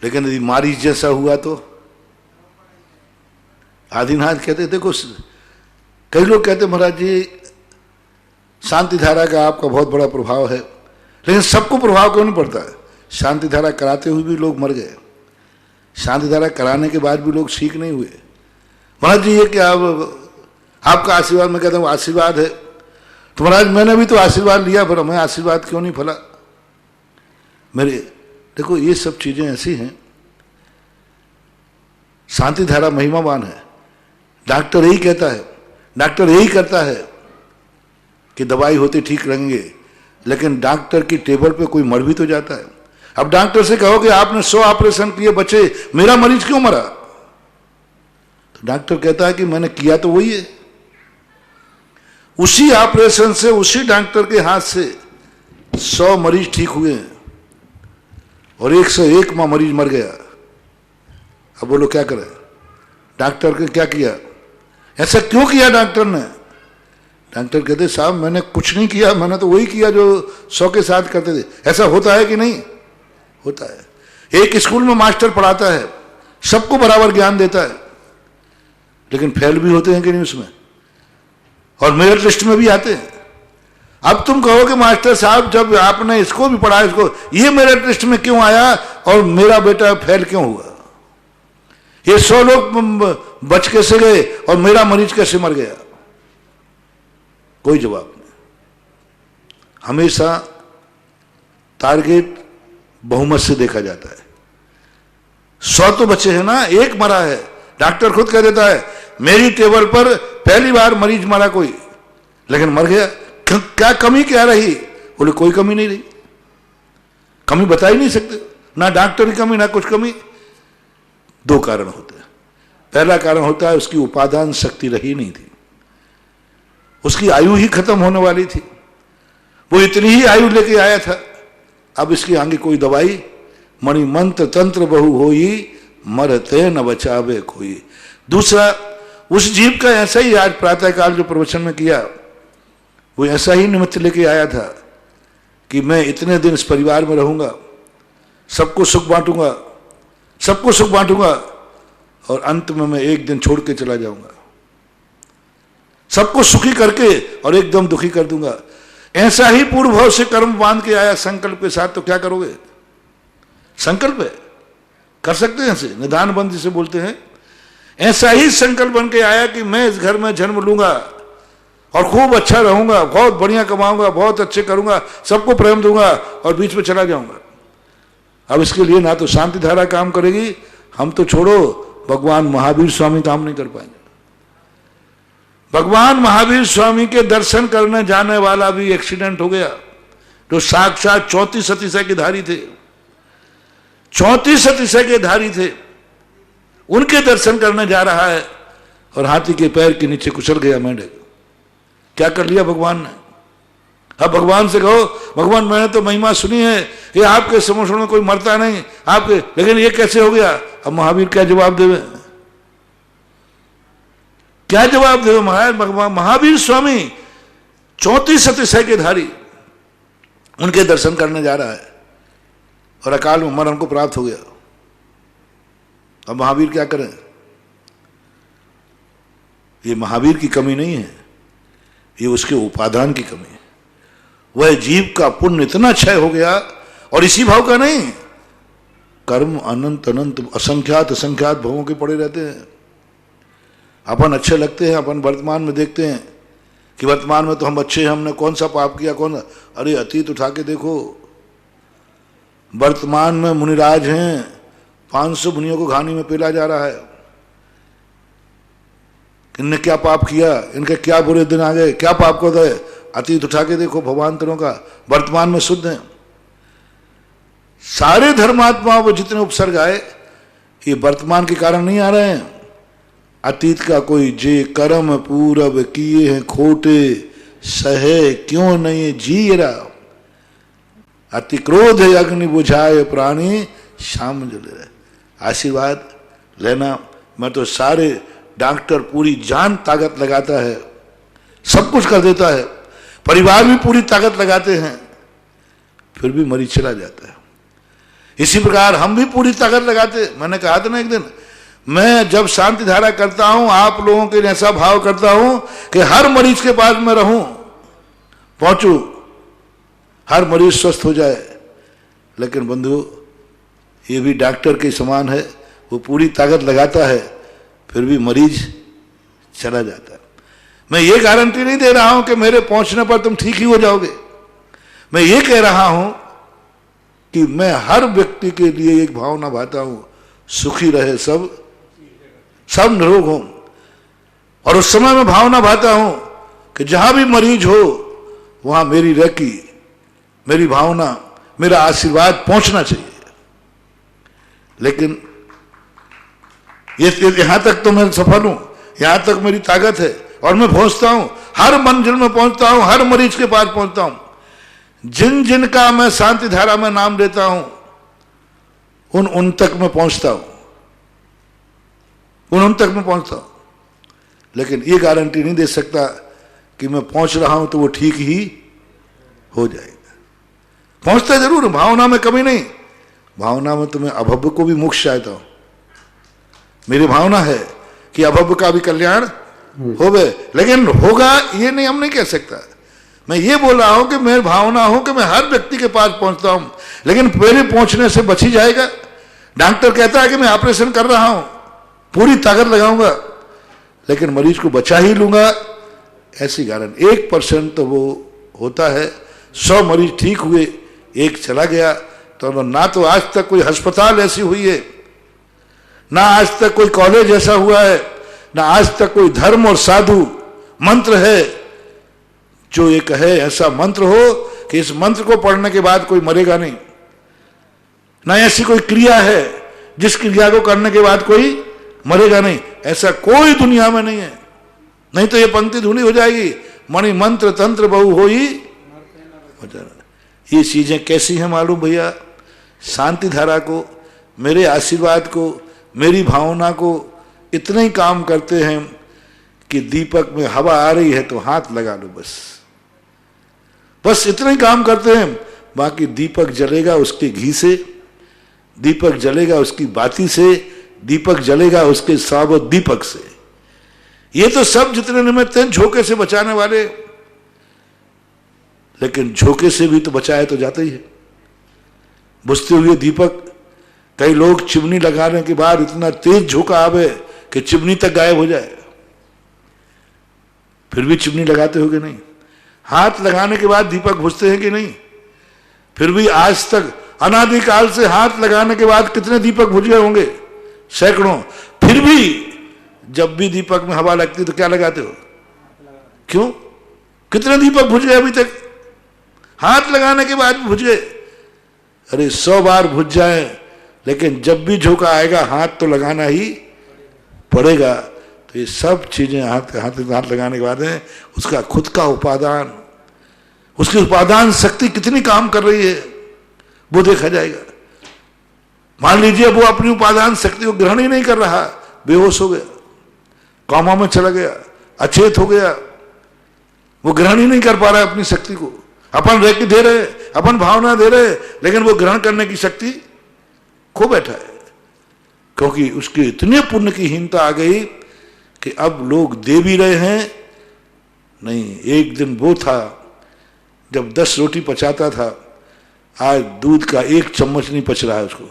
लेकिन यदि मारीच जैसा हुआ तो आदिनाथ कहते, देखो कई लोग कहते महाराज जी शांति धारा का आपका बहुत बड़ा प्रभाव है, लेकिन सबको प्रभाव क्यों नहीं पड़ता है? शांति धारा कराते हुए भी लोग मर गए, शांति धारा कराने के बाद भी लोग ठीक नहीं हुए। महाराज जी ये क्या आपका आशीर्वाद, मैं कहता हूँ आशीर्वाद है तो महाराज मैंने भी तो आशीर्वाद लिया, पर हमें आशीर्वाद क्यों नहीं फला मेरे? देखो ये सब चीजें ऐसी हैं। शांति धारा महिमावान है। डॉक्टर यही कहता है, डॉक्टर यही करता है कि दवाई होते ठीक रहेंगे, लेकिन डॉक्टर की टेबल पे कोई मर भी तो जाता है। अब डॉक्टर से कहो कि आपने 100 ऑपरेशन किए, बचे, मेरा मरीज क्यों मरा? तो डॉक्टर कहता है कि मैंने किया तो वही है। उसी ऑपरेशन से, उसी डॉक्टर के हाथ से 100 मरीज ठीक हुए हैं और 101 मरीज मर गया। अब बोलो क्या करें? डॉक्टर ने क्या किया? ऐसा क्यों किया डॉक्टर ने? डॉक्टर कहते साहब मैंने कुछ नहीं किया, मैंने तो वही किया जो 100 के साथ करते थे। ऐसा होता है कि नहीं? होता है। एक स्कूल में मास्टर पढ़ाता है, सबको बराबर ज्ञान देता है, लेकिन फेल भी होते हैं कि नहीं उसमें, और मेरिट लिस्ट में भी आते हैं। अब तुम कहो कि मास्टर साहब जब आपने इसको भी पढ़ा, इसको ये मेरिट लिस्ट में क्यों आया और मेरा बेटा फेल क्यों हुआ? ये 100 लोग बच कैसे गए और मेरा मरीज कैसे मर गया? कोई जवाब नहीं। हमेशा टारगेट बहुमत से देखा जाता है। 100 तो बचे हैं ना, 1 मरा है। डॉक्टर खुद कह देता है मेरी टेबल पर पहली बार मरीज मरा कोई, लेकिन मर गया। क्या कमी क्या रही? बोले कोई कमी नहीं रही। कमी बता ही नहीं सकते, ना डॉक्टर की कमी ना कुछ कमी। दो कारण होते हैं। पहला कारण होता है उसकी उपादान शक्ति रही नहीं थी, उसकी आयु ही खत्म होने वाली थी, वो इतनी ही आयु लेके आया था। अब इसकी आगे कोई दवाई, मणि मंत्र तंत्र बहु होई, मरते न बचावे कोई। दूसरा, उस जीव का ऐसा ही आज प्रातःकाल जो प्रवचन में किया, वो ऐसा ही निमित्त लेके आया था कि मैं इतने दिन इस परिवार में रहूंगा, सबको सुख बांटूंगा, सबको सुख बांटूंगा, और अंत में मैं एक दिन छोड़ के चला जाऊंगा, सबको सुखी करके और एकदम दुखी कर दूंगा। ऐसा ही पूर्व भाव से कर्म बांध के आया संकल्प के साथ। तो क्या करोगे? संकल्प है, कर सकते हैं, ऐसे निदान बंद जिसे बोलते हैं। ऐसा ही संकल्प बन के आया कि मैं इस घर में जन्म लूंगा और खूब अच्छा रहूंगा, बहुत बढ़िया कमाऊंगा, बहुत अच्छे करूंगा, सबको प्रेम दूंगा और बीच में चला जाऊंगा। अब इसके लिए ना तो शांति धारा काम करेगी, हम तो छोड़ो भगवान महावीर स्वामी काम नहीं कर पाएंगे। भगवान महावीर स्वामी के दर्शन करने जाने वाला भी एक्सीडेंट हो गया, जो साक्षात 34 अतिशय के धारी थे, 34 अतिशय के धारी थे, उनके दर्शन करने जा रहा है और हाथी के पैर के नीचे कुचल गया मेंढक। क्या कर लिया भगवान ने? अब भगवान से कहो, भगवान मैंने तो महिमा सुनी है, ये आपके समोसों में कोई मरता नहीं आपके, लेकिन ये कैसे हो गया? अब महावीर क्या जवाब देवे? क्या जवाब देवे महाराज? भगवान महावीर स्वामी 34 अतिशय के धारी, उनके दर्शन करने जा रहा है और अकाल में मरण को प्राप्त हो गया। अब महावीर क्या करें? ये महावीर की कमी नहीं है, ये उसके उपादान की कमी है। वह जीव का पुण्य इतना क्षय हो गया, और इसी भाव का नहीं, कर्म अनंत अनंत असंख्यात असंख्यात भावों के पड़े रहते हैं। अपन अच्छे लगते हैं, अपन वर्तमान में देखते हैं कि वर्तमान में तो हम अच्छे हैं, हमने कौन सा पाप किया, कौन? अरे अतीत उठा के देखो, वर्तमान में मुनिराज हैं, 500 मुनियों को घानी में पेला जा रहा है। इनने क्या पाप किया, इनके क्या बुरे दिन आ गए, क्या पाप कर गए? अतीत उठा के देखो भगवानतरों का, वर्तमान में शुद्ध हैं। सारे धर्मात्माओं को जितने उपसर्ग आए, ये वर्तमान के कारण नहीं आ रहे हैं। अतीत का कोई जे कर्म पूरब किए हैं खोटे, सहे क्यों नहीं जी रहा, अति क्रोध अग्नि बुझाए प्राणी शाम जले। आशीर्वाद लेना। मैं तो सारे डॉक्टर पूरी जान ताकत लगाता है, सब कुछ कर देता है, परिवार भी पूरी ताकत लगाते हैं, फिर भी मरीज चला जाता है। इसी प्रकार हम भी पूरी ताकत लगाते। मैंने कहा था ना एक दिन, मैं जब शांति धारा करता हूं, आप लोगों के लिए ऐसा भाव करता हूं कि हर मरीज के पास मैं रहूं, पहुंचू, हर मरीज स्वस्थ हो जाए। लेकिन बंधु, ये भी डॉक्टर के समान है, वो पूरी ताकत लगाता है, फिर भी मरीज चला जाता है। मैं ये गारंटी नहीं दे रहा हूं कि मेरे पहुंचने पर तुम ठीक ही हो जाओगे। मैं ये कह रहा हूं कि मैं हर व्यक्ति के लिए एक भावना भाता हूं, सुखी रहे सब, सब निरोग हो। और उस समय मैं भावना भाता हूं कि जहां भी मरीज हो, वहां मेरी रेकी, मेरी भावना, मेरा आशीर्वाद पहुंचना चाहिए। लेकिन यहां तक तो मैं सफल हूं, यहां तक मेरी ताकत है, और मैं पहुंचता हूं, हर मंजिल में पहुंचता हूं, हर मरीज के पास पहुंचता हूं। जिन जिन का मैं शांति धारा में नाम लेता हूं, उन तक मैं पहुंचता हूं, उन तक मैं पहुंचता हूं। लेकिन ये गारंटी नहीं दे सकता कि मैं पहुंच रहा हूं तो वो ठीक ही हो जाएगा। पहुंचता जरूर, भावना में कमी नहीं, भावना में तो मैं अभव्य को भी मोक्ष चाहता हूं। मेरी भावना है कि अभव्य का भी कल्याण होवे, लेकिन होगा ये नहीं, हम नहीं कह सकता। मैं ये बोल रहा हूं कि मेरी भावना हो कि मैं हर व्यक्ति के पास पहुंचता हूं, लेकिन मेरे पहुंचने से बच ही जाएगा। डॉक्टर कहता है कि मैं ऑपरेशन कर रहा हूं, पूरी ताकत लगाऊंगा, लेकिन मरीज को बचा ही लूंगा, ऐसी गारंटी 1% तो वो होता है। 100 मरीज ठीक हुए, एक चला गया, तो ना तो आज तक कोई अस्पताल ऐसी हुई है, ना आज तक कोई कॉलेज ऐसा हुआ है, ना आज तक कोई धर्म और साधु मंत्र है जो ये कहे ऐसा मंत्र हो कि इस मंत्र को पढ़ने के बाद कोई मरेगा नहीं, ना ऐसी कोई क्रिया है जिस क्रिया को करने के बाद कोई मरेगा नहीं, ऐसा कोई दुनिया में नहीं है। नहीं तो ये पंक्ति धुनी हो जाएगी, मणि मंत्र तंत्र बहु होई। ये चीजें कैसी हैं मालूम भैया? शांति धारा को, मेरे आशीर्वाद को, मेरी भावना को इतने ही काम करते हैं कि दीपक में हवा आ रही है तो हाथ लगा लो, बस इतना ही काम करते हैं। बाकी दीपक जलेगा उसके घी से, दीपक जलेगा उसकी बाती से, दीपक जलेगा उसके साबुत दीपक से। ये तो सब जितने निमित्त हैं झोंके से बचाने वाले, लेकिन झोंके से भी तो बचाया तो जाता ही है। बुझते हुए दीपक, कई लोग चिमनी लगाने के बाद इतना तेज झोंका आवे कि चिमनी तक गायब हो जाए, फिर भी चिमनी लगाते हो कि नहीं? हाथ लगाने के बाद दीपक बुझते हैं कि नहीं? फिर भी आज तक अनादिकाल से हाथ लगाने के बाद कितने दीपक बुझ गए होंगे? सैकड़ों। फिर भी जब भी दीपक में हवा लगती तो क्या लगाते हो? क्यों? कितने दीपक बुझ गए अभी तक? हाथ लगाने के बाद बुझ गए। अरे 100 बार बुझ जाए, लेकिन जब भी झोंका आएगा हाथ तो लगाना ही पड़ेगा। तो ये सब चीजें हाथ लगाने के बाद है, उसका खुद का उपादान, उसकी उपादान शक्ति कितनी काम कर रही है वो देखा जाएगा। मान लीजिए वो अपनी उपादान शक्ति को ग्रहण ही नहीं कर रहा, बेहोश हो गया, कोमा में चला गया, अचेत हो गया, वो ग्रहण ही नहीं कर पा रहा है अपनी शक्ति को। अपन रह के दे रहे, अपन भावना दे रहे, लेकिन वो ग्रहण करने की शक्ति खो बैठा है, क्योंकि उसकी इतने पुण्य की हीनता आ गई कि अब लोग दे भी रहे हैं नहीं। एक दिन वो था जब 10 रोटी पचाता था, आज दूध का 1 चम्मच नहीं पच रहा है उसको,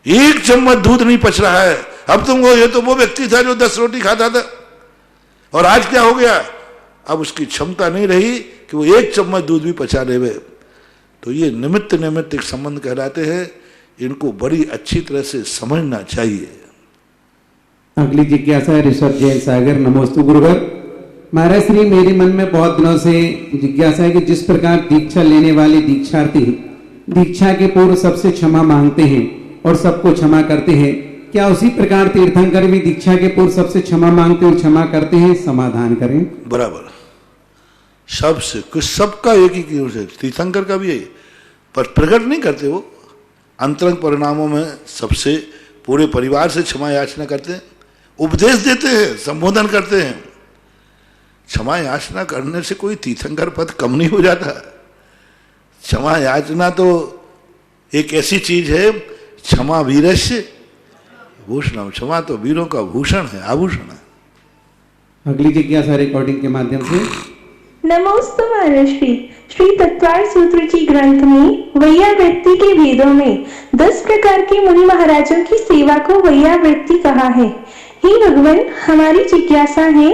1 चम्मच दूध नहीं पच रहा है। अब तुमको, ये तो वो व्यक्ति था जो 10 रोटी खाता था, और आज क्या हो गया? अब उसकी क्षमता नहीं रही कि वो 1 चम्मच दूध भी पचा लेवे। तो ये निमित्त एक संबंध कहलाते हैं, इनको बड़ी अच्छी तरह से समझना चाहिए। अगली जिज्ञासा है ऋषभ जैन सागर। नमोस्तु गुरुवर। महाराज श्री, मेरे मन में बहुत दिनों से जिज्ञासा है कि जिस प्रकार दीक्षा लेने वाले दीक्षार्थी दीक्षा के पूर्व सबसे क्षमा मांगते हैं और सबको क्षमा करते हैं, क्या उसी प्रकार तीर्थंकर भी दीक्षा के पूर्व सबसे क्षमा मांगते और क्षमा करते हैं? समाधान करें। बराबर, सबसे कुछ, सबका एक ही ओर से, तीर्थंकर का भी यही, पर प्रकट नहीं करते वो। अंतरंग परिणामों में सबसे पूरे परिवार से क्षमा याचना करते हैं, उपदेश देते हैं, संबोधन करते हैं। क्षमा याचना करने से कोई तीर्थंकर पद कम नहीं हो जाता। क्षमा याचना तो एक ऐसी चीज है, क्षमा वीरस्य भूषणम, क्षमा तो वीरों का भूषण है, आभूषण है। अगली जिज्ञासा रिकॉर्डिंग के माध्यम से। नमोस्तु महर्षि। श्री तत्वार सूत्र की ग्रंथ में वैयावृत्ति के भेदों में 10 प्रकार के मुनि महाराजों की सेवा को वैयावृत्ति कहा है। हे भगवान, हमारी जिज्ञासा है,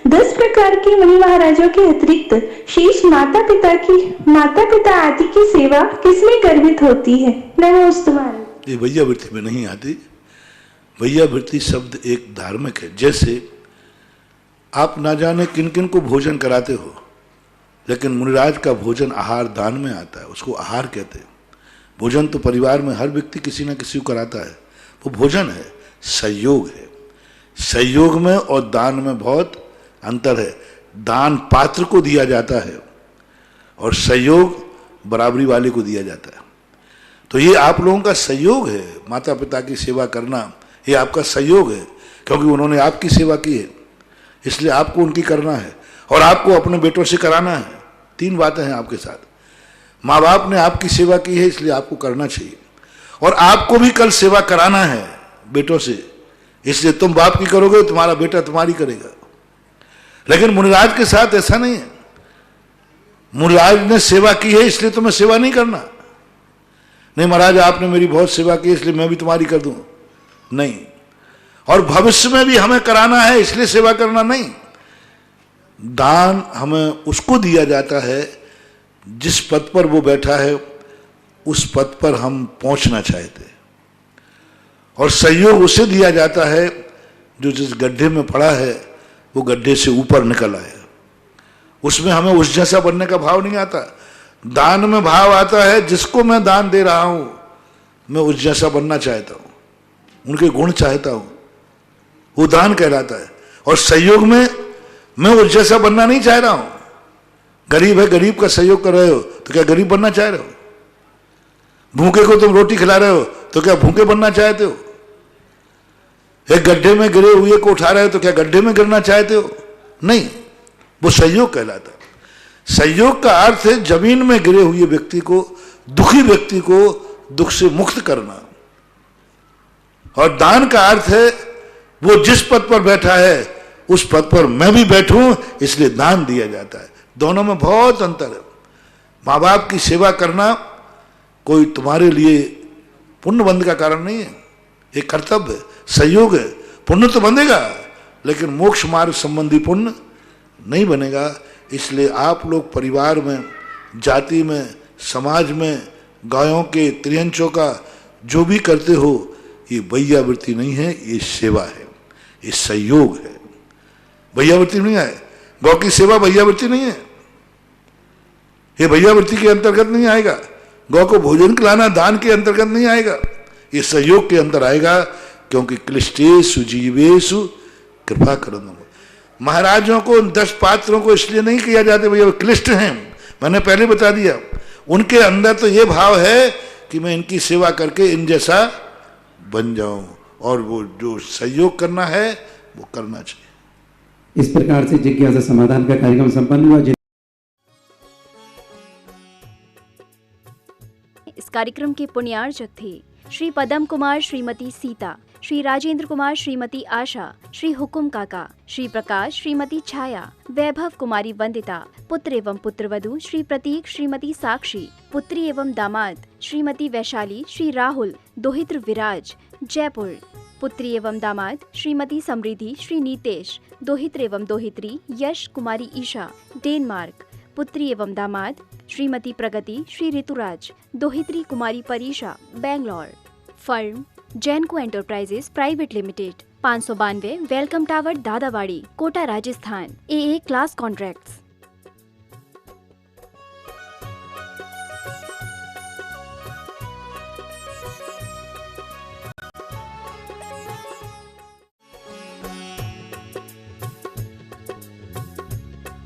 10 प्रकार के मुनि महाराजों के अतिरिक्त शेष माता पिता आदि की सेवा किसमें गर्भित होती है? नमोस्तु महाराज। ये वैयावृत्ति में नहीं आती। वैयावृत्ति शब्द एक धार्मिक है। जैसे आप ना जाने किन किन को भोजन कराते हो, लेकिन मुनिराज का भोजन आहार दान में आता है, उसको आहार कहते हैं। भोजन तो परिवार में हर व्यक्ति किसी ना किसी को कराता है, वो भोजन है, सहयोग है। सहयोग में और दान में बहुत अंतर है। दान पात्र को दिया जाता है और सहयोग बराबरी वाले को दिया जाता है। तो ये आप लोगों का सहयोग है, माता पिता की सेवा करना, ये आपका सहयोग है, क्योंकि उन्होंने आपकी सेवा की है, इसलिए आपको उनकी करना है और आपको अपने बेटों से कराना है। 3 बातें हैं आपके साथ। माँ बाप ने आपकी सेवा की है, इसलिए आपको करना चाहिए, और आपको भी कल सेवा कराना है बेटों से, इसलिए तुम बाप की करोगे, तुम्हारा बेटा तुम्हारी करेगा। लेकिन मुनिराज के साथ ऐसा नहीं है। मुनिराज ने सेवा की है इसलिए तुम्हें सेवा नहीं करना। नहीं महाराज, आपने मेरी बहुत सेवा की इसलिए मैं भी तुम्हारी कर दूं, नहीं। और भविष्य में भी हमें कराना है इसलिए सेवा करना नहीं। दान हमें उसको दिया जाता है जिस पद पर वो बैठा है, उस पद पर हम पहुंचना चाहते हैं, और सहयोग उसे दिया जाता है जो जिस गड्ढे में पड़ा है वो गड्ढे से ऊपर निकल आए। उसमें हमें उस जैसा बनने का भाव नहीं आता। दान में भाव आता है, जिसको मैं दान दे रहा हूं मैं उस जैसा बनना चाहता हूं, उनके गुण चाहता हूं, वो दान कहलाता है। और सहयोग में मैं उस जैसा बनना नहीं चाह रहा हूं। गरीब है, गरीब का सहयोग कर रहे हो तो क्या गरीब बनना चाह रहे हो? भूखे को तुम रोटी खिला रहे हो तो क्या भूखे बनना चाहते हो? एक गड्ढे में गिरे हुए को उठा रहे हो तो क्या गड्ढे में गिरना चाहते हो? नहीं, वो सहयोग कहलाता है। सहयोग का अर्थ है जमीन में गिरे हुए व्यक्ति को, दुखी व्यक्ति को दुख से मुक्त करना। और दान का अर्थ है वो जिस पद पर बैठा है उस पद पर मैं भी बैठूं, इसलिए दान दिया जाता है। दोनों में बहुत अंतर है। माँ बाप की सेवा करना कोई तुम्हारे लिए पुण्य बंध का कारण नहीं है, एक कर्तव्य है, सहयोग है। पुण्य तो बंधेगा लेकिन मोक्ष मार्ग संबंधी पुण्य नहीं बनेगा। इसलिए आप लोग परिवार में, जाति में, समाज में, गायों के त्रियंचों का जो भी करते हो, ये वैयावृत्ति नहीं है, ये सेवा है, ये सहयोग है। वैयावृत्ति नहीं है, गौ की सेवा वैयावृत्ति नहीं है, ये वैयावृत्ति के अंतर्गत नहीं आएगा। गौ को भोजन खिलाना दान के अंतर्गत नहीं आएगा, ये सहयोग के अंदर आएगा। क्योंकि क्लिष्टेषु जीवेषु कृपा करो। महाराजों को 10 पात्रों को इसलिए नहीं किया जाते भैया वो क्लिष्ट हैं, मैंने पहले बता दिया। उनके अंदर तो ये भाव है कि मैं इनकी सेवा करके इन जैसा बन जाऊं, और वो जो सहयोग करना है वो करना चाहिए। इस प्रकार से जिज्ञासा समाधान का कार्यक्रम संपन्न हुआ। इस कार्यक्रम के पुण्यार्चक थे श्री पदम कुमार श्रीमती सीता, श्री राजेंद्र कुमार श्रीमती आशा, श्री हुकुम काका, श्री प्रकाश श्रीमती छाया, वैभव कुमारी वंदिता, पुत्र एवं पुत्रवधू श्री प्रतीक श्रीमती साक्षी, पुत्री एवं दामाद श्रीमती वैशाली, श्री राहुल, दोहित्र विराज जयपुर, पुत्री एवं दामाद श्रीमती समृद्धि, श्री नीतेश, दोहित्र एवं दोहित्री यश कुमारी ईशा डेनमार्क, पुत्री एवं दामाद श्रीमती प्रगति, श्री ऋतुराज, दोहित्री Kumari Parisha Bangalore. Firm Jainco enterprises private limited, 592 welcome tower Dadawadi, Kota Rajasthan. AA class contracts.